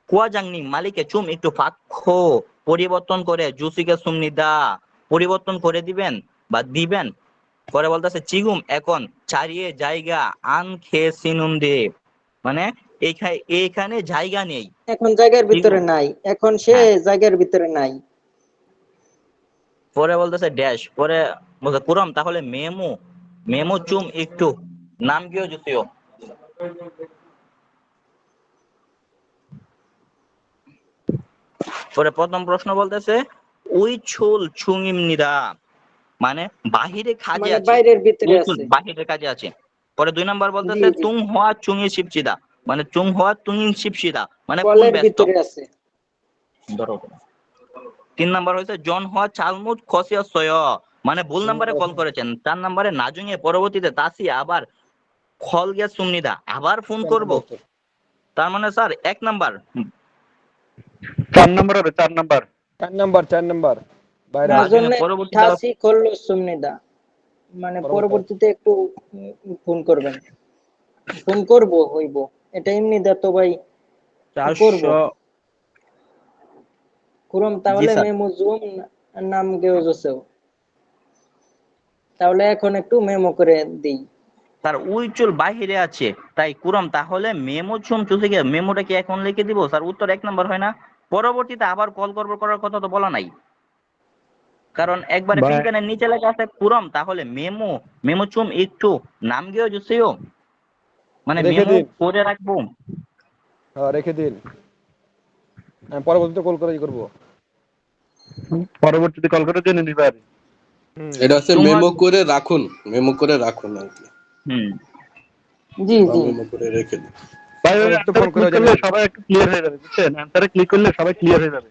কুয়াজাংনি মালিকে চুম একটু পাক্ষ পরিবর্তন করে জুসিকে সুমনিদা পরিবর্তন করে দিবেন বা দিবেন। পরে বলতেছে চিগুম এখন চারিয়ে জায়গা আন খে সিনুন্দে, মানে এইখানে জায়গা নেই। এখন জায়গার ভিতরে চিগুম, নাই, এখন সে হ্যাঁ। জায়গার ভিতরে নাই। পরে বলতেছে ড্যাশ, পরে বলছে কুরম তাহলে মেমু মেমু চুম একটু নাম গিয়ে জুসিও। পরে প্রথম প্রশ্ন বলতেছে উই ছুল ছুঙিমনিদা, মানে বাহিরে কাজে মানে আছে, বাইরের ভিতরে উই ছুল আছে। বাহিরে কাজে আছে। পরে 2 নাম্বার জি বলতেছে জি, তুং হওয়া চুঙি শিপচিদা, মানে চুং হওয়া তুঙিং শিপসিদা, মানে কোন কলের ব্যস্ত। ভিতরে আছে। ধরো 3 নাম্বার হয়েছে জন হওয়া চালমুদ খসিয়া সয়, মানে ভুল নাম্বারে কল করেছেন। 4 নাম্বারে নাজুঙে পরবর্তীতে তাসি আবার খল গিয়া সুমনিদা আবার ফোন করব, তার মানে স্যার 1 নাম্বার। 4 নম্বর হবে, 4 নম্বর। 4 নাম্বার বাইরে না নাজুঙে জন্য পরবর্তীতে আবার ঠাসি করলো সুমনিদা, মানে পরবর্তীতে একটু ফোন করবেন, ফোন করব হইব, এটা এমনি দা তো ভাই করব। 400। কুরম জি তাহলে স্যার। মেমো জুম নাম গেও জোসেও, তাহলে এখন একটু মেমো করে দিই। স্যার উইচুল বাহিরে আছে, তাই কুরম তাহলে মেমো চুম চুষে গিয়ে মেমোটা কি এখন লিখে দিব স্যার, উত্তর 1 নাম্বার হয় না। পরবর্তীতে আবার কল করব করার কথা তো বলা নাই, কারণ একবারে ভাই ফিনকানের নিচে লেখা আছে কুরম তাহলে মেমো মেমো চুম একটু নাম গিয়ে জুসিও, মানে রেখে মেমো দিন, করে রাখবো। হ্যাঁ রেখে দিন, আমি পরবর্তীতে কল করে করবো। পরবর্তীতে কল করে জেনে নিবে আর কি। এটা হচ্ছে চুংহা, মেমো করে রাখুন, মেমো করে রাখুন আর কি, হুম। জি বা জি, মেমো করে রেখে দিন। ভাই ওই পরবর্তীতে অ্যান্সারে ফোন করে ক্লিক জেনে করলে নিন। সবাই একটু ক্লিয়ার হয়ে যাবে, বুঝছেন? অ্যান্সারে ক্লিক করলে সবাই ক্লিয়ার হয়ে যাবে।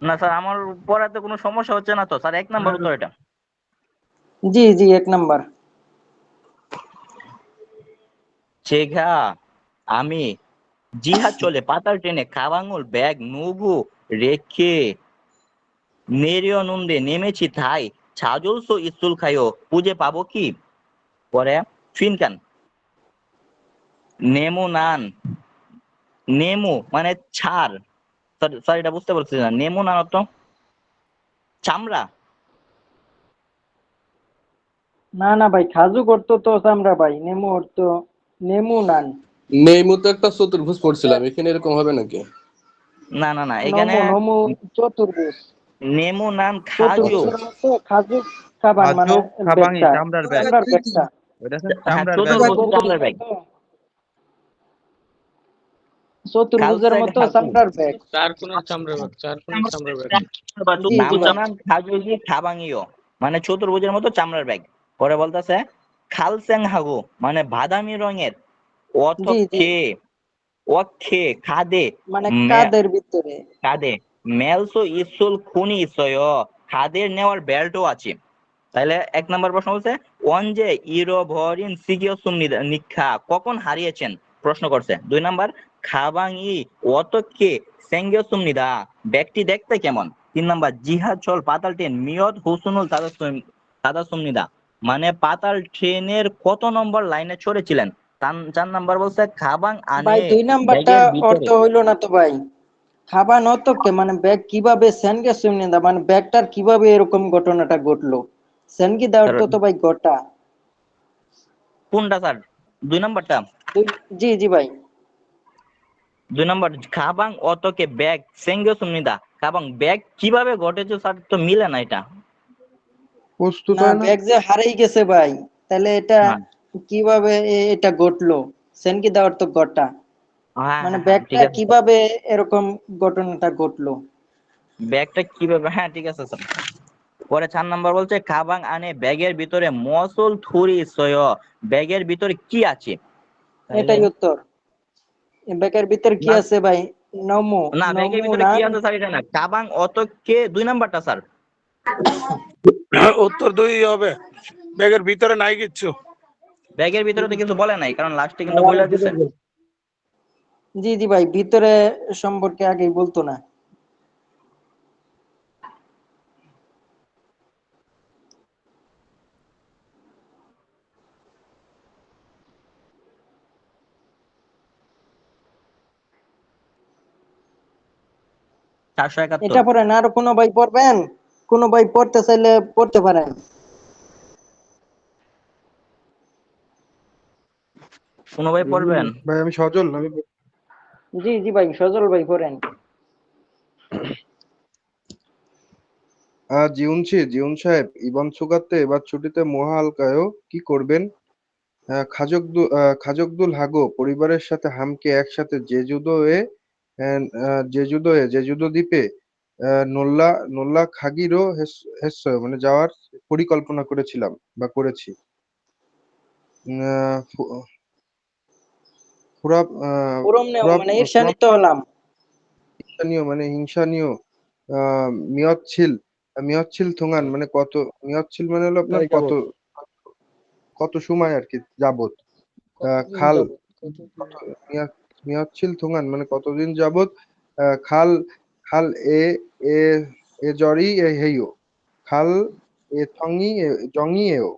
না স্যার আমার পড়াতে কোনো সমস্যা হচ্ছে না তো স্যার, 1 নাম্বার উত্তর এটা। জি জি, 1 নাম্বার। চেঘা আমি জিহা চলে পাতাল ট্রেনে কাবাঙুল ব্যাগ নুবু রেখে নেরিও নুন্দে নেমেছি থাই ছাজলসো ইসুল খাইও খুঁজে পাবো কি। পরে ফিনকান নেমু নান, নেমু মানে ছাড়, স্যার স্যার এটা বুঝতে পারছি না, নেমু নান অর্থ চামড়া, না না ভাই, খাজু করতো তো চামড়া ভাই, নেমু করতো নেমু নান। নেইমু তো একটা চতুর্ভুজ পড়ছিলাম, এখানে এরকম হবে নাকি? না না না, এখানে নমু নমু চতুর্ভুজ। নেমু নান খাজু। চতুর্ভুজের মতো খাজু খাবাং মানে আজব খাবাঙ্গি ব্যাগটা, চামড়ার ব্যাগ, চামড়ার ব্যাগটা। ওইটা হচ্ছে হ্যাঁ, চামড়ার ব্যাগ। চতুর্ভুজ চামড়ার চতুর্ভুজের ব্যাগ। মতো, চতুর্ভুজের খালসা মতো খাজু। চামড়ার ব্যাগ। চার কোণের চামড়া ব্যাগ, চার কোণের চামড়া ব্যাগ। জি জি নামটা ভাই। নাম খাজুজি খাবাঙ্গিও, মানে চতুর্ভুজের মতো চামড়ার ব্যাগ। পরে বলতেছে খালসেং হাগু, মানে বাদামি রঙের। জি জি, অথকে অক্ষে খাদে মানে মে- কাদের ভিতরে। খাদে মেলসো ইসুল খুনি ইসয়, খাদের নেওয়ার বেল্টও আছে। তাহলে 1 নম্বর প্রশ্ন বলছে ওয়ানজে ইরো ভরিন সিগিও সুমনি নিক্ষা, কখন হারিয়েছেন প্রশ্ন করছে। 2 নম্বর খাবাং ই অতকে সেঙ্গিও সুমনিদা, ব্যক্তি দেখতে কেমন। 3 নম্বর জিহাদ চল পাতাল ট্রেন মিয়ত হুসনুল তাদা সুমনিদা, মানে পাতাল ট্রেনের কত নম্বর লাইনে চড়েছিলেন। 4 নম্বর বলছে খাবাং ভাই আনে 2 নাম্বারটা ব্যাগের অর্থ ভিতরে। হইলো না তো ভাই। খাবার নতকে মানে ব্যাগ কিভাবে সেনকে শুনে দা, মানে ব্যাগটার কিভাবে এরকম ঘটনাটা ঘটলো। সেনকি দেওয়ার তো ভাই গোটা। কোনটা স্যার? 2 নম্বরটা। জি জি ভাই। 2 নম্বর খাবাং অতকে ব্যাগ সেঙ্গিও সুমনিদা, খাবাং ব্যাগ কিভাবে ঘটেছে স্যার, তো মিলে না এটা। প্রস্তুত না, হয় না। ব্যাগ যে হারিয়ে গেছে ভাই, তাহলে এটা হ্যাঁ কিভাবে এটা ঘটলো। সেনকি দেওয়ার তো গোটা, হ্যাঁ মানে হ্যাঁ হ্যাঁ, ঠিক ব্যাগটা আছে স্যার। কিভাবে এরকম ঘটনাটা ঘটলো। ব্যাগটা কিভাবে, হ্যাঁ ঠিক আছে স্যার। পরে 4 নম্বর বলছে খাবাং আনে ব্যাগের ভিতরে মসল থুরি সয়, ব্যাগের ভিতরে কি আছে। তাহলে এটাই উত্তর। এই ব্যাগের ভিতরে কি না আছে ভাই। নমু না, ব্যাগের নমু ভিতরে কি নান। আছে স্যার এটা না, খাবাং অতকে 2 নম্বরটা স্যার। উত্তর 2 হবে, ব্যাগের ভিতরে নাই কিচ্ছু। ব্যাগের ভিতরে তো কিছু বলে নাই, কারণ লাস্টে কিন্তু বলে দিছে। জি জি ভাই, ভিতরে সম্পর্কে আগেই বলতো না। এটা 471। পড়েন, আর কোনো ভাই পড়বেন? কোনো ভাই পড়তে চাইলে পড়তে পারেন। কোনো ভাই পড়বেন? ভাই আমি সজল, আমি জি জি ভাই, সজল ভাই পড়েন। জিউন সাহেব ইবন সুগাতে এবার ছুটিতে মহালকায়ও কি করবেন? খাজকদুল হাগো পরিবারের সাথে হামকে একসাথে জেজুদো দ্বীপে নোল্লা নোল্লা খাগিরো হেসয় মানে যাওয়ার পরিকল্পনা করেছিলাম বা করেছি। আহ, ফু- ফুরাব পুরম নেও ফুরাব মানে ফুরাব ঈর্ষান্বিত হলাম। হিংসানীয় মানে হিংসানীয় মিয়ৎছিল মিয়ৎছিল থুঙান মানে কত, মিয়ৎছিল মানে হলো আপনার তাই কত কেবল কত সময় আর কি যাবত। কতদিন খাল যাবত কতদিন। মিয়ৎছিল থুঙান মানে কতদিন যাবত। খাল খাল এ এ জরি এ হেইও, খাল এ জঙি এও।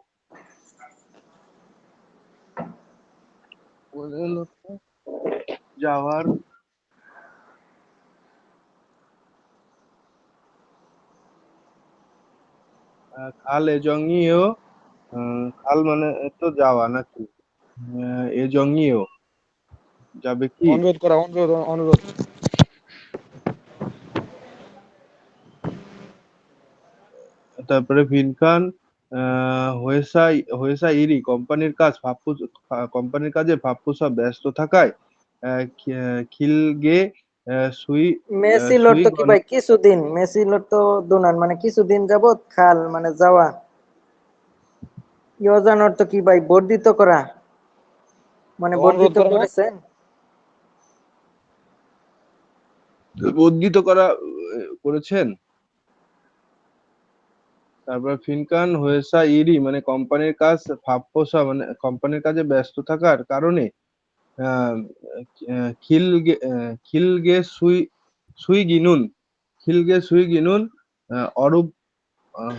যাওয়ার খাল এ জঙি এও, খাল মানে তো যাওয়া নাকি। এ জঙি এও যাবে কি। অনুরোধ করা, অনুরোধ অনুরোধ। তারপরে ভিনকান হয়েসা ইরি কোম্পানির কাজে ফাপ্পুসা ব্যস্ত থাকায় খিলগে সুই মেসিলোর সুই তো কি গন ভাই কিছুদিন, মেসিলোর তো দোনান মানে কিছুদিন যাবত, খাল মানে যাওয়া। ইয়োজানোর তো কি ভাই বর্ধিত করা, মানে অনুরোধ বর্ধিত করা না? করেছেন। উদ্ধৃত করা করেছেন। তারপর ফিনকান হয়েসা ইরি মানে কোম্পানির কাজ ফাপ্পোসা মানে কোম্পানির কাজে ব্যস্ত থাকার কারণে আহ, খিলগে সুই গিনুন, খিলগে সুই গিনুন অরূপ আহ,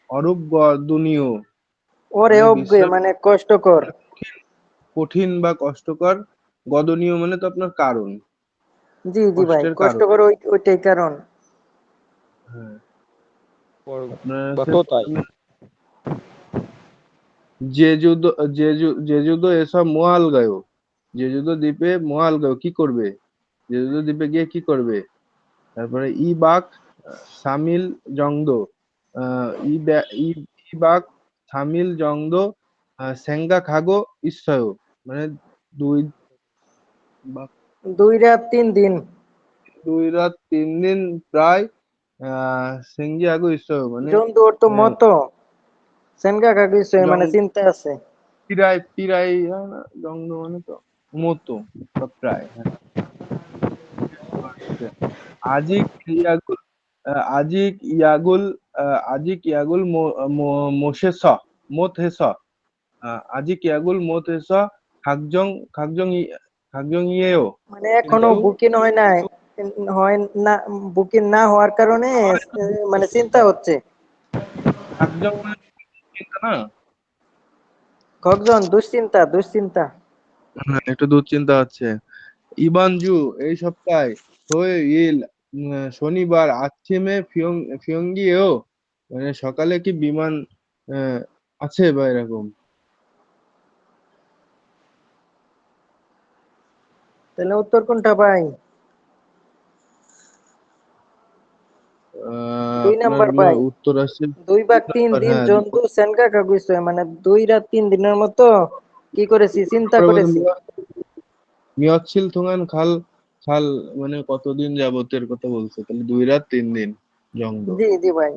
অরূপ গদনীয় ওরে মানে অজ্ঞে বিশ্রাম মানে কষ্টকর। কঠিন বা কষ্টকর। গদনীয় মানে তো আপনার কারণ, জি জি ভাই, কষ্টের কারণ। কষ্টকর ওইটাই কারণ। হ্যাঁ পর- আপনার বা হচ্ছে তো তাই। জেজুদো জেজুদো এসব মোয়াল গায়ো, জেজুদো দ্বীপে মোয়াল গায়ো কি করবে, জেজুদো দ্বীপে গিয়ে কি করবে। তারপরে ই বাক সামিল জংদো, ই বাক সামিল জংদো সেঙ্গা খাগো ইসয়ো, মানে দুই বা 2 রাত 3 দিন। 2 রাত 3 দিন প্রায় সেঙ্গি আগো ইসয়ো, মানে জন্তু অর্থ মতো, সেনগা কাগিছে জং মানে চিন্তা আছে। পিরাই পিরাই জংদো মানে তো মতো বা প্রায়, হ্যাঁ। আজিক ইয়াগুল আজিক ইয়াগুল আজিক ইয়াগুল মোশেস মোথেস আজিক ইয়াগুল মোথেস খাকজং খাকজং খাকজং ইয়েও, মানে এখনো কিন্তু বুকিং হয় নাই, হয় না, বুকিং না হওয়ার কারণে মানে চিন্তা হচ্ছে। খাকজং মানে চিন্তা না, কয়েকজন দুশ্চিন্তা দুশ্চিন্তা। হ্যাঁ একটু দুশ্চিন্তা হচ্ছে। ইবানজু এই সপ্তাহে হয়ে ইল শনিবার আচ্ছিমে ফিয়ঙ্গি এও, মানে সকালে কি বিমান আহ, আছে বা এরকম। তাহলে উত্তর কোনটা ভাই? 2 আপনার নাম্বার ভাই। উত্তর আসছে 2 ভাগ 3 দিন হ্যাঁ। জন্তু সেনগা কাগিছে মানে 2 রাত 3 দিনের মতো কি করেছি, চিন্তা পরে বলতে করেছি। মিয়চ্ছিল থুঙ্গান খাল খাল, মানে কতদিন যাবতের কথা বলছে, তাহলে 2 রাত 3 দিন জংদ। জি জি ভাই।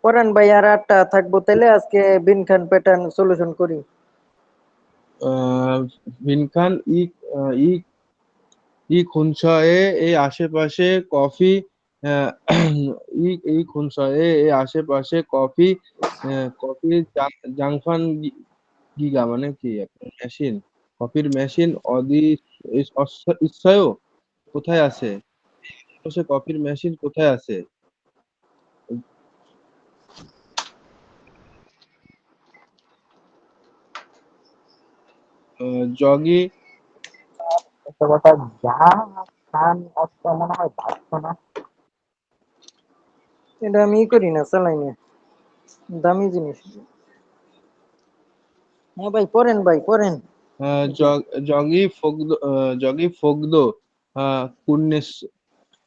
পড়েন ভাই, আর 8টা থাকবো তাহলে আজকে বিন খান প্যাটার্ন সলিউশন করি। ভিনখান ই ই ই খুনশয়ে এই আশেপাশে কফি আহ, ই খুনশয়ে এই আশেপাশে কফি কফি জাংফান গিগা মানে কি আপনার মেশিন, কফির মেশিন ইচ্ছায় কোথায় আছে, আশেপাশে কফির মেশিন কোথায় আছে। জগি একটা কথা, যা খান অস্ত্র মনে হয় বাঁচতো না। এটা আমি করি না, চালাই না, দামি জিনিস। হ্যাঁ ভাই পড়েন, ভাই পড়েন। জগি ফোগদো কুন্নেস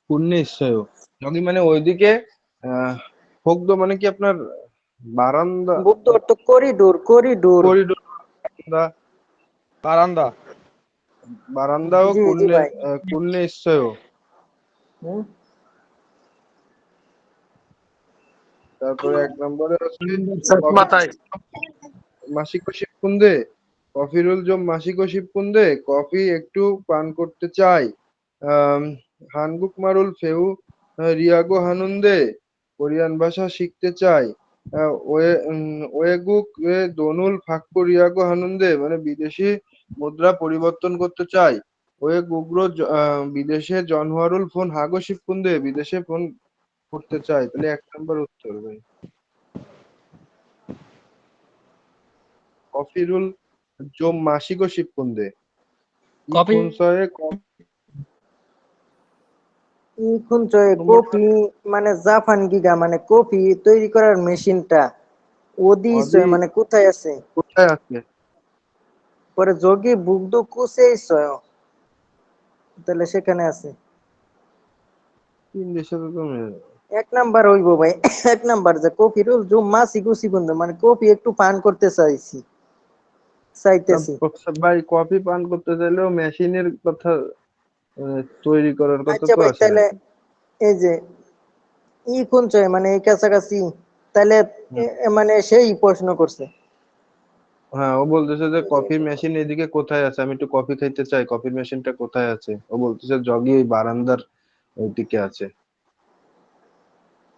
কুন্নেসয়, জগি মানে ওইদিকে আহ ফোগদো মানে কি আপনার বারান্দা, বুদ্ধ অর্থ করিডোর করিডোর। করিডোর, বারান্দা। বারান্দা ও জি জি ভাই। কুন্নেসয়। হুম। তারপরে 1 নম্বরে আছে মাথায় মাসিকো শিবকুন্দে, কফিরুল জম মাসিকো শিবকুন্দে, কফি একটু পান করতে চাই। আম, হানগুক মারুল ফেউ রিয়াগো হানুন্দে, কোরিয়ান ভাষা শিখতে চাই। ওয়েগুক দনুল ফাক্কো রিয়াগো হানুন্দে, মানে বিদেশি মুদ্রা পরিবর্তন করতে চাই। ওয়ে গুগ্রো বিদেশে জনওয়ারুল ফোন হাগো শিবকুন্দে, বিদেশে ফোন করতে চাই, তাহলে 1 নম্বর উত্তর ভাই। কফিরুল জো মাসিকো শিবকুন্দে, কপি ইখুনসয়ে এখন কফি মানে জাপান গিগা মানে কফি তৈরি করার মেশিনটা ওদি অদি মানে কোথায় আছে। কোথায় আছে। পরে যোগী বুগ্ধ কুসে তাহলে সেখানে আছে। 3 দেশে তো তুমি 1 নাম্বার হইব ভাই। 1 নাম্বার যে কফিরুল জুম মাসি গুসি বন্ধু মানে কফি একটু পান করতে চাইতেছি। ভাই কফি পান করতে চাইলেও মেশিনের কথা তৈরি করার কথা আচ্ছা তো ভাই আসে তাহলে নাকি। এই যে কোন মানে এই কাছাকাছি, তাহলে হুম। মানে সেই প্রশ্ন করছে। হ্যাঁ ও বলতেছে যে এই যে কফির মেশিন এদিকে কোথায় আছে, আমি একটু কফি খাইতে চাই, কফির মেশিনটা কোথায় আছে, ও বলতেছে জগি এই বারান্দার ওইদিকে আছে।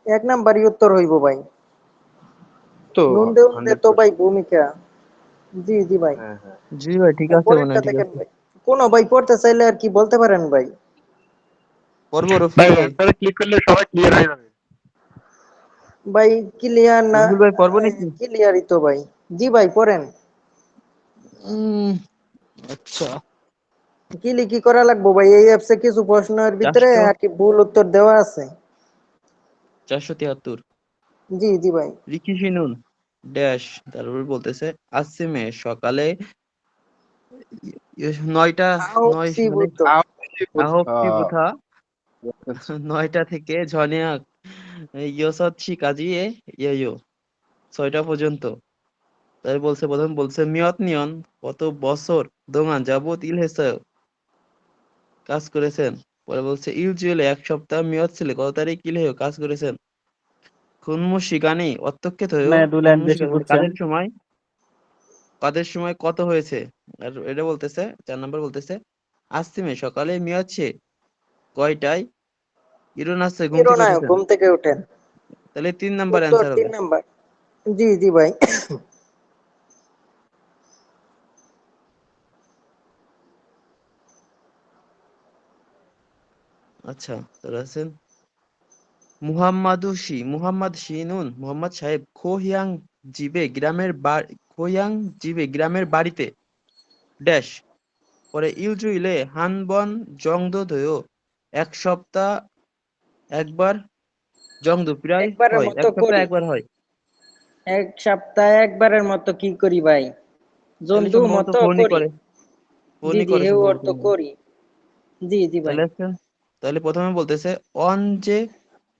1 নাম্বারই উত্তর হইব ভাই। তো নুনদে উনদে তো ভাই 100%। ভূমিকা। জি জি ভাই। হ্যাঁ হ্যাঁ। জি ভাই ঠিক আছে, মনে পরেরটা হয় ঠিক দেখেন আছে। ভাই, কোন ভাই পড়তে চাইলে আর কি বলতে পারেন ভাই। পড়বো রফিক ভাই ভাই। অ্যান্সারে ক্লিক করলে সবাই ক্লিয়ার হয়ে যাবে। ভাই ক্লিয়ার না, রফিক ভাই পড়বো নাকি? ক্লিয়ারই তো ভাই। জি ভাই পড়েন। উম, আচ্ছা কি লিখি করা লাগবো ভাই? এই অ্যাপসে কিছু প্রশ্নের ভিতরে আর কি ভুল উত্তর দেওয়া আছে। 473। জি জি ভাই। রিকি শিনুন ড্যাশ, তারপর বলতেছে আসিমে সকালে 9টা, আও 9 সি মানে বুঝতো। আহপি বুথা 9টা থেকে ঝনিয়াক ইয়সৎসি কাজিয়ে ইয়ো 6টা পর্যন্ত। তাই বলছে, প্রথম বলছে মিয়ত নিয়ন কত বছর দোঙান যাবত ইলহেসায় কাজ করেছেন। পরে বলছে ইউজুয়ালি 1 সপ্তাহ মিয়ত ছিল কত তারিখ ইলহেও কাজ করেছেন। খুনমুশি গানি অত্যক্ষেত হয়েও খুনমুশি গানি মানে কাজের সময় কত হয়েছে। আর এটা বলতেছে 4 নম্বর বলতেছে আসিমে সকালে মিয়াচ্ছে কয়টায় ইরোনাসে ঘুম থেকে চিরনায়ক উঠেছেন। ঘুম থেকে ওঠেন। তাহলে 3 নম্বর উত্তর অ্যান্সার 3 হবে। নাম্বার। জি জি ভাই। আচ্ছা, তাহলে আছেন মুহাম্মদ শিনুন মোহাম্মদ সাহেব খোহিয়াং জিবে গ্রামের বাড়িতে ড্যাশ পরে ইউজুইলে হানবন জংদো ধয়ো 1 সপ্তাহ একবার জংদো প্রায় একবারের হয়, মতো 1 সপ্তাহ করি। একবার হয়। 1 সপ্তাহে একবারের মতো কি করি ভাই? তাহলে জন্তু সম্ভবত মতো ফোনই করি। করে, জি ফোনই জি করে হেউ সম্ভবত। অর্থ করি। জি জি ভাই। তাহলে আছে, তাহলে প্রথমে বলতেছে অনজে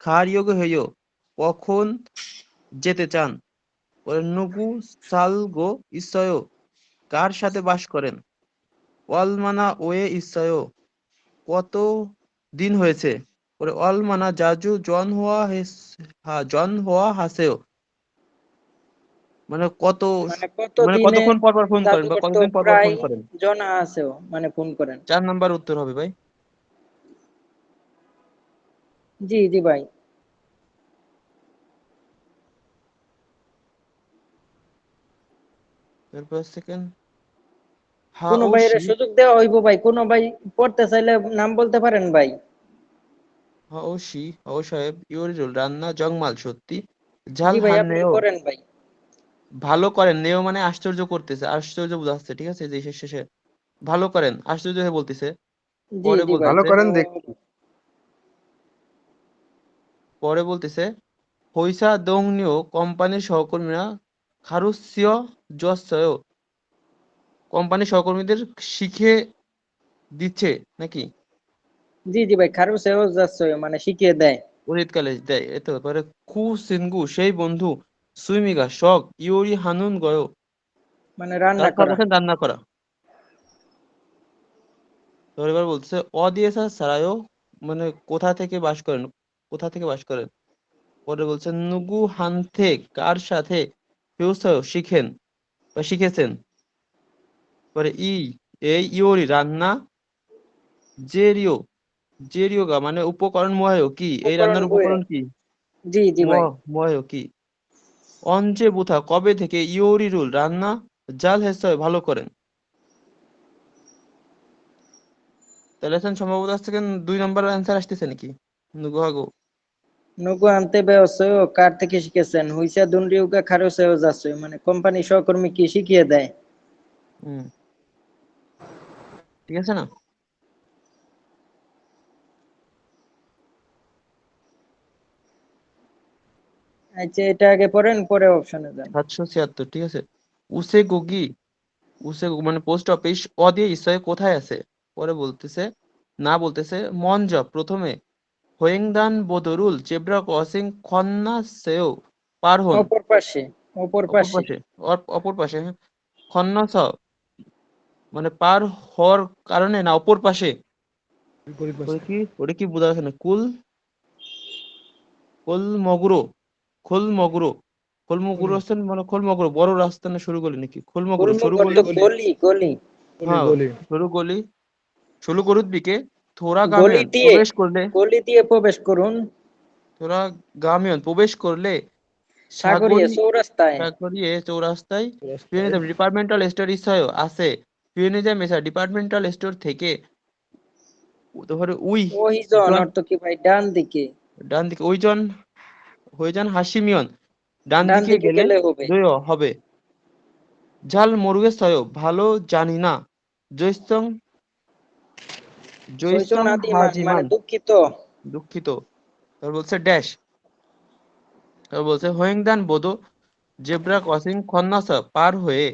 খারিয়োগ হইও কখন যেতে চান। পরে নুগু সালগো ইসয় কার সাথে বাস করেন। অলমানা ওয়ে ইসয় কত দিন হয়েছে। পরে অলমানা জাজু জন হওয়া হাসেও মানে কত, মানে কত মানে দিনে কতক্ষণ পর পর ফোন করেন জাদু বা করতো কতদিন পর পর প্রায় ফোন করেন। জনা আছেও মানে ফোন করেন। 4 নম্বর উত্তর হবে ভাই। জি জি ভাই। তারপর সেকেন্ড কোন ভাইয়ের হাওশি সুযোগ দেওয়া হইব ভাই? কোন ভাই পড়তে চাইলে নাম বলতে পারেন ভাই। হাও সাহেব ইউরিজুল রান্না জংমাল সত্যি ঝাল জি ভাই আপনি হান্নেও করেন ভাই। ভালো করেন। নেও মানে আশ্চর্য করতেছে, আশ্চর্য বোঝাচ্ছে, ঠিক আছে, যে শেষে ভালো করেন আশ্চর্য হয়ে বলতেছে। জি পরে জি ভাই। ভালো বলতেছে, করেন দেখ। পরে বলতেছে হইসা দংনিও কোম্পানির সহকর্মীরা খারুসিয় জসয় কোম্পানির সহকর্মীদের শিখে দিচ্ছে নাকি জি জি ভাই। খারু সেও যাচ্ছে মানে শিখিয়ে দেয়। শীতকালে দেয়। এতো পরে খু সিনগু সেই বন্ধু সুইমিগা শখ ইউরি হানুন গয় মানে তার রান্না শখ করা। আছে রান্না করা। তো এবার বলছে অদিয়েসা সারায়ও মানে কোথা থেকে বাস করেন, কোথা থেকে বাস করেন। পরে বলছে নুগু হানথে কার সাথে ফিউসাও শিখেন বা শিখেছেন। পরে এই ইওরি রান্না জেরিও জেরিওগা মানে উপকরণ মহায়ও কি, এই উপকরণ রান্নার বইয়ে। উপকরণ কি জি জি ভাই। মহায়ও কি। অঞ্জে বুথা কবে থেকে ইওরিরুল রান্না জাল হেসায় ভালো করেন। তাহলে এখন সম্ভবত আজ থেকে 2 নম্বর অ্যান্সার আসতেছে নাকি নুগুহাগো। নগু আনতে ব্যবস্থা কার থেকে শিখেছেন? হুইসা দুন্ডিউকা খারু সেও যাচ্ছে মানে কোম্পানি সহকর্মী কি শিখিয়ে দেয়। হুম, ঠিক আছে না। আচ্ছা এটা আগে পড়েন পরে অপশনে যান। 776, ঠিক আছে। উসে গোগি মানে পোস্ট অফিস অদিয়ে ইসয়ে কোথায় আছে। পরে বলতেছে না বলতেছে মনজা প্রথমে হোয়েংদান বোদরুল জেব্রা ক্রসিং খন্না সেও পার হন। অপর পাশে। অপর অপর পাশে। পাশে, অপর পাশে, হ্যাঁ। খন্না মানে পার হওয়ার কারণে না অপর পাশে। ওটা কি বোঝা যাচ্ছে না। খোল মগুরো খোল মগুরো খোল মগুরো রাস্তা মানে খোল মগুরো বড় রাস্তা না সরু গলি নাকি খোল মগুরো গুলমুখ সরু অর্থ গলি। গলি গলি। হ্যাঁ, সরু গলি সরু গরুর দিকে থোড়া গলি গামিয়ন দিয়ে। প্রবেশ করলে গলি দিয়ে প্রবেশ করুন। থোড়া গামিয়ন প্রবেশ করলে সাগরিয়া চৌরাস্তায়। সাগরিয়ে চৌরাস্তায় ফিউনিজম ডিপার্টমেন্টাল স্টোর ইসয় আছে। ফিউনিজম এসা ডিপার্টমেন্টাল স্টোর থেকে তারপরে ওহিজন জন অর্থ কি ভাই? ডান দিকে। ডান দিকে হইজন হাসিমিয়ন ডান ডান দিকে দিকে গেলে গেলে হবে। দয় হবে। ঝাল মরুগে সয় ভালো জানি না জৈস্তং জয়সন নাদিমান মানে হাজিমান, দুঃখিত। দুঃখিত। তারপর বলছে ড্যাশ, তারপর বলছে হোয়েংদান বোদো জেব্রা ক্রসিং খন্নাসা পার হয়ে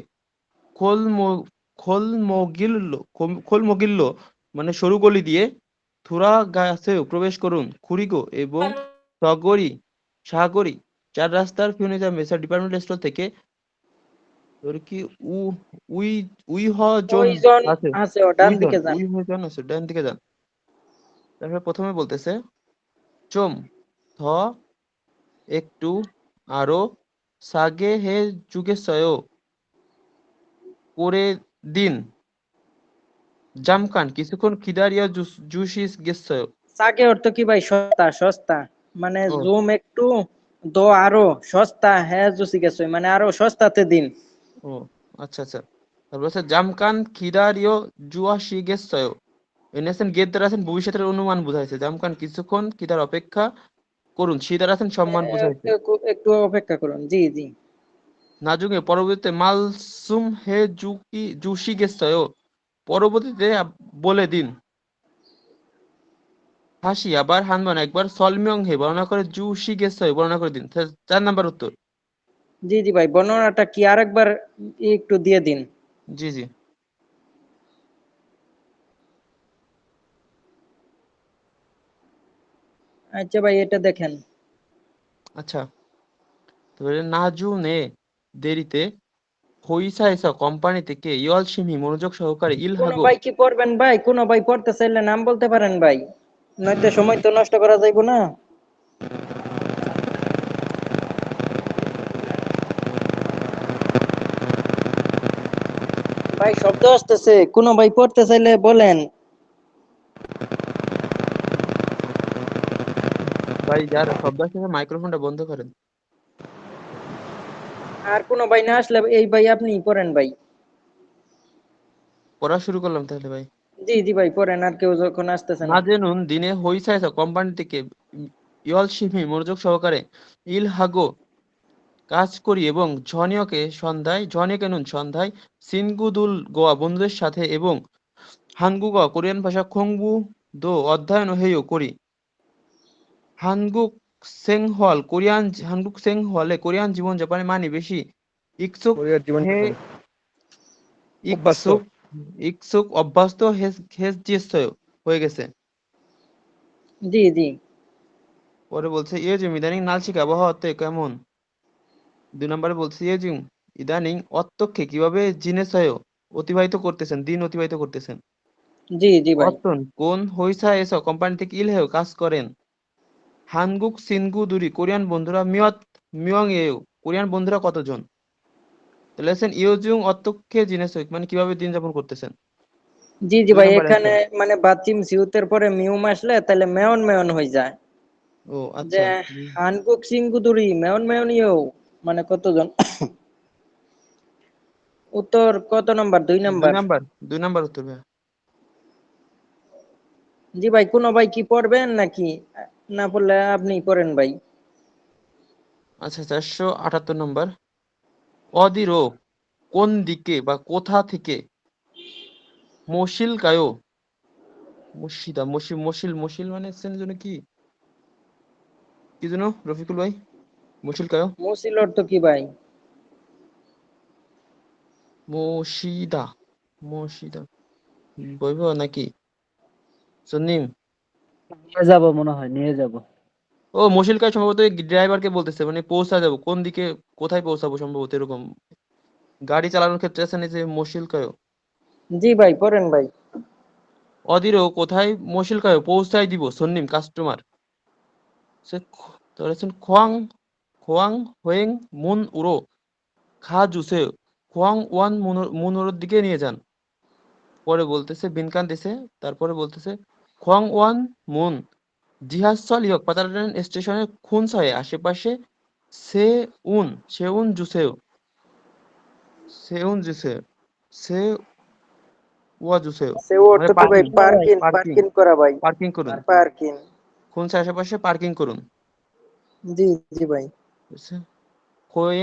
খোলমগিল্লো মানে সরু গলি দিয়ে থুরা গাছেও প্রবেশ করুন খুরিগো এবং সাগরি 4 রাস্তার ফিউনিজা মেসা ডিপার্টমেন্টাল স্টোর থেকে তোর কি উ উই উইহ জন ওইজন আছে, আছে ও ডান উইজন দিকে যান। উইহ জন আছে, ডান দিকে যান। তারপরে প্রথমে বলতেছে চোম ধ একটু আরো সাগে হে যুগেসয় করে দিন জামকান কিছুক্ষণ খিদারিয়া জুসিস গেসয়। সাগে অর্থ কি ভাই? সস্তা, সস্তা মানে ও জুম একটু, দো আরো, সস্তা, হ্যাঁ জুসি গেছে মানে আরো সস্তাতে দিন। ও আচ্ছা আচ্ছা। তারপর হচ্ছে জামকান খিদারিও জুয়াশি গেসয়, এনেছেন গেট দ্বারা আছেন ভবিষ্যতের অনুমান বুঝাইছে। জামকান কিছুক্ষণ খিদার অপেক্ষা করুন, সিদার আছেন সম্মান বুঝাইছে। একটু অপেক্ষা করুন। জি জি। নাজুকে পরবর্তীতে মালসুম হে জুসি গেসয়, পরবর্তীতে বলে দিন। হাসি আবার হানবান একবার সলমিয়ং হে বর্ণনা করে জুসি গেসয় বর্ণনা করে দিন। 4 নাম্বার উত্তর। জি জি ভাই, বর্ণনাটা কি আরেকবার একটু দিয়ে দিন। জি জি। আচ্ছা ভাই, এটা দেখেন। আচ্ছা, তারপরে নাজু নে দেরিতে হইসা কোম্পানি থেকে ইয়ল সিমি মনোযোগ সহকারে কোন ইলহাগো। ভাই কি পড়বেন ভাই? কোন ভাই পড়তে চাইলে নাম বলতে পারেন ভাই, নয়তো সময় তো নষ্ট করা যাইব না। ভাই শব্দ আসতেছে, কোন ভাই পড়তে চাইলে বলেন। ভাই যার শব্দ আসছে মাইক্রোফোনটা বন্ধ করেন। আর কোন ভাই না আসলে এই ভাই আপনি পড়েন ভাই। পড়া শুরু করলাম তাহলে ভাই। জি জি ভাই পড়েন, আর কেউ যখন আসতেছে না না। জেনুন দিনে হইসা কোম্পানি থেকে ইয়ল সিমি মনোযোগ সহকারে ইলহাগো কাজ করি এবং ঝনিয়কে নুন সন্ধ্যায় সিনগুদুল গোয়া বন্ধুদের সাথে এবং হানগুগা কোরিয়ান ভাষা খংবু দো অধ্যয়ন হেয় করি। হানগুক সেংহলে কোরিয়ান জীবন যাপনে মানে বেশি ইকসুক কোরিয়ার হে জীবনযাপন অভ্যস্ত। ইকসুক ইকসুক অভ্যস্ত হেসজিয়েসয় হয়ে গেছে। জি জি। পরে বলছে ইয়েজিম ইদানিং নালচিক আবহাওয়াতে কেমন। 2 নম্বরে বলছে ইয়েজিম ইদানিং অত্যক্ষে কিভাবে জিনেসয় অতিবাহিত করতেছেন, দিন অতিবাহিত করতেছেন। জি জি ভাই। অতন কোন হইসা এসো কোম্পানি থেকে ইলহেও কাজ করেন। হানগুক সিনগু দুরি কোরিয়ান বন্ধুরা মিয়ং এও কোরিয়ান বন্ধুরা কতজন। তাহলে আছেন ইয়োজুং অত্যক্ষে জিনেসয় মানে কিভাবে দিন যাপন করতেছেন। জি জি 2 ভাই, নম্বর এখানে অ্যান্সার। মানে বাচিম সিউতের পরে মিউম আসলে তাহলে মেয়ন মেয়ন হয়ে যায়। ও যে আচ্ছা। হানকুক সিংগুদুরি মেয়ন মেয়ন ইয়েও মানে কতজন। উত্তর কত নাম্বার? 2 2 নাম্বার। নাম্বার 2 নাম্বার উত্তর ভাই। জি ভাই, কোন ভাই কি পড়বেন নাকি? না পড়লে আপনি পড়েন ভাই। আচ্ছা 478 নম্বর। অদিরো কোন দিকে বা কোথা থেকে মশিল কায়ো মুশিদা মশিল মানে জন্য কি কি জন্য রফিকুল ভাই মশিল কায়ো মুসিল অর্থ কি ভাই? মশিদা মশিদা বৈভব নাকি সন্নিম। নিয়ে যাব মনে হয়, নিয়ে যাব। ও মশিল কায়ো সম্ভবত ড্রাইভারকে বলতেছে মানে পৌঁছা যাবো কোন দিকে, কোথায় পৌঁছাবো সম্ভবত এরকম গাড়ি চালানোর ক্ষেত্রে আছে না যে মশিল কায়ো। জি ভাই পড়েন ভাই। অদিরো কোথায় মশিল কায়ো পৌঁছাই দিব সন্নিম কাস্টমার। সে তাহলে খোয়াং খোয়াং হোয়েং মুন উড়ো খা জুসে খোয়াং ওয়ান মুনুরোর দিকে নিয়ে যান। পরে বলতেছে বিনকান দিছে, তারপরে বলতেছে খোয়াং ওয়ান মুন জিহাসল ইয়ক পাতালরেল স্টেশনের খুনসয়ে আশেপাশে সে সেউন জুসেও সেউন জুসে সে ওয়া জুসেও সে মানে অর্থ কি ভাই? পার্কিং পার্কিং, পার্কিং পার্কিং করা ভাই। পার্কিং করুন। পার্কিং। খুনসা আশেপাশে পার্কিং করুন। জি জি ভাই। বুঝছে? খোয়ে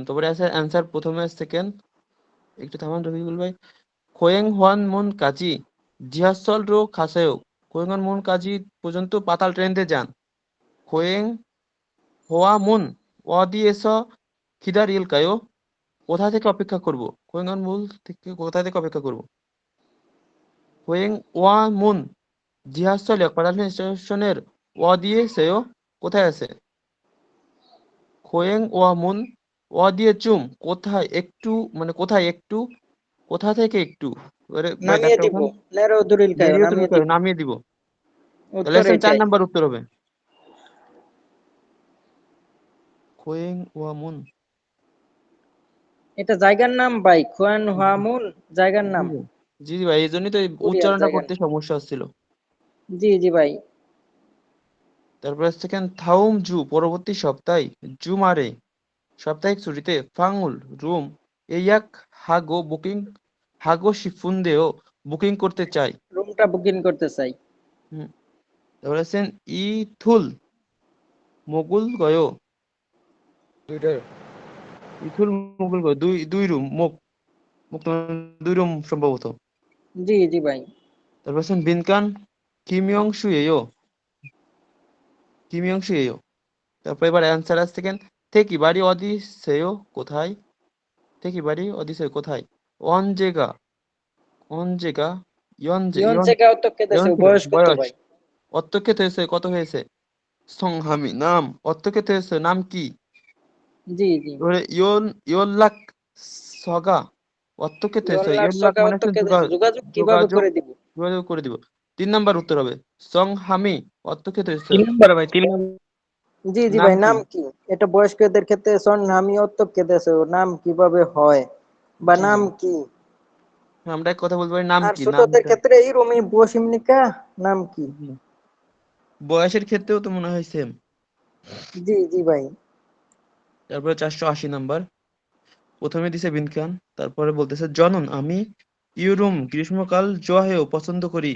তারপরে আছে অ্যান্সার প্রথমে সেকেন্ড। একটু থামান রফিকুল ভাই। খোয়েং হোয়ান মুন কাজী জিহাসল রো খাসেও কোয়েঙ্গন মুন কাজী পর্যন্ত পাতাল ট্রেন দিয়ে যান কোয়েং হোয়া মুন ওয়াদি এসো খিদার ইলকায়ো কোথা থেকে অপেক্ষা করব কোয়েঙ্গন মূল থেকে কোথা থেকে অপেক্ষা করব কোয়েং ওয়া মুন জিহাসল পাতাল স্টেশনের ওয়াদিয়ে সেও কোথায় আছে কোয়েং ওয়া মুন ওয়াদিয়ে চুম কোথায় একটু মানে কোথায় একটু কোথা থেকে একটু এবারে ভাই নামিয়ে ডাক্তার দিব, ওখান নেরো দুরিল কায়ো দেরিও তুমি নামিয়ে দিব, নামিয়ে দিব তাহলে উত্তর এসএন 4 এটাই। নাম্বার উত্তর হবে কোয়েং ওয়া মুন এটা জায়গার নাম ভাই, খোয়ান হামুন জায়গার জি নাম, ভাই জি জি ভাই এই জন্যই তো এই কোরিয়ার উচ্চারণটা জায়গার করতে নাম। সমস্যা হচ্ছিল জি জি ভাই। তারপরে সেকেন্ড থাউম জু পরবর্তী সপ্তাহে জুমারে সাপ্তাহিক ছুটিতে ফাঙ্গুল রুম এয়াক হাগো শিফুনদেও বুকিং করতে চাই রুমটা বুকিং করতে চাই। হুম। তারপরে আছেন ইথুল মোগুল গয়ো দুইটাই ইথুল মোগুল গয়ো দুই দুই রুম মুখ তোমার দুই রুম সম্ভবত জি জি ভাই। তারপর আছেন বিনকান কিমিয়ংশুয়েও তারপর এবার অ্যান্সার আসছে সেকেন্ড থেকি বাড়ি অদিসেও কোথায় থেকি বাড়ি অদিসেও কোথায় অনজেগা অনজেগা ইয়ন থেকে অতকে দেশে ইয়নজেগা বয়স কত বয়স ভাই? অত্যক্ষেত হয়েছে কত হয়েছে সংহামি নাম অত্যক্ষেত হয়েছে নাম কি জি জি। এবারে ইয়োল্লাক সগা অত্যক্ষেত হয়েছে ইয়ন লাট ইয়োল্লাক সকা মানে হচ্ছে অতকে দেশে যোগাযোগ কিভাবে যোগাযোগ করে দিব? যোগাযোগ করে দিব 3 নাম্বার উত্তর হবে সংহামি অত্যক্ষেত হয়েছে 3 নাম্বার ভাই 3 নাম্বার। জি জি নাম ভাই, কি নাম কি? এটা বয়স্কদের ক্ষেত্রে সন নামি অতকে দেশে নাম কিভাবে হয় বা জি নাম জি কি? আমরা এক কথা বলতে পারি নাম আর কি ছোটদের নামটা ক্ষেত্রে এই রুমি বসিমনিকা নাম কি? জি বয়সের ক্ষেত্রেও তো মনে হয় সেম জি জি ভাই। তারপরে 480 নাম্বার প্রথমে দিছে বিনকান তারপরে বলতেছে জনন আমি ইউরোম গ্রীষ্মকাল জোয়াহেও পছন্দ করি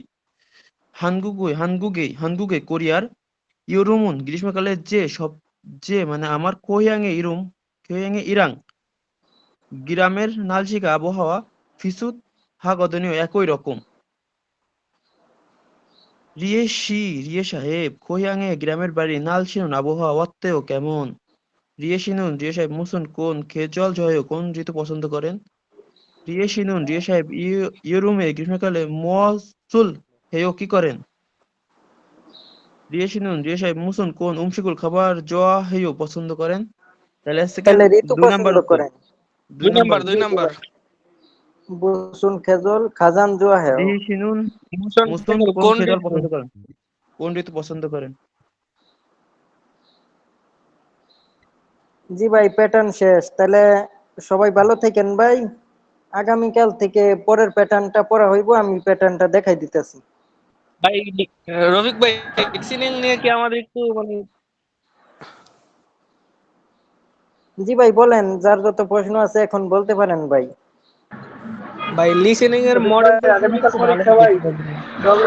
হানগুগে কোরিয়ার ইউরোমুন গ্রীষ্মকালে যে মানে আমার কোহিয়াঙে ইরাং গ্রামের নালশিকা আবহাওয়া ফিসুত হাগদনীয় একই রকম রিয়ে সাহেব কোহিয়াঙে গ্রামের বাড়ি নালশিনুন আবহাওয়া অত্তেও কেমন রিয়ে সাহেব মুসুন কোন খেজল জয় কোন ঋতু পছন্দ করেন রিয়ে সাহেব ইউরোমে গ্রীষ্মকালে মসুল হেয় কি করেন রিয়ে সাহেব মুসুন কোন উমশিকুল খাবার জোয়া হেয় পছন্দ করেন তাহলে সেকেন্ড তাহলে ঋতু 2 নাম্বার পছন্দ উত্তর করেন। 2 নাম্বার 2 জি জি নাম্বার। ভাই। বসুন খেজল খাজান জোয়া হেও। রিহিসিনুন মুসুন কোন কোন খেজল ঋতু? পছন্দ করেন কোন ঋতু পছন্দ করেন জি ভাই, প্যাটার্ন শেষ। তাহলে সবাই ভালো থাকেন ভাই। আগামীকাল থেকে পরের প্যাটার্নটা পড়া হইব, আমি প্যাটার্নটা দেখাই দিতেছি। ভাই রফিক ভাই লিসেনিং নিয়ে কি আমাদের একটু মানে জি ভাই বলেন, যার যত প্রশ্ন আছে এখন বলতে পারেন ভাই। ভাই লিসেনিং এর রফিক ভাই মডেলটা যদি আগামীকাল একটু ভালো পরীক্ষা হতো ভাই, সেটার জন্য। সব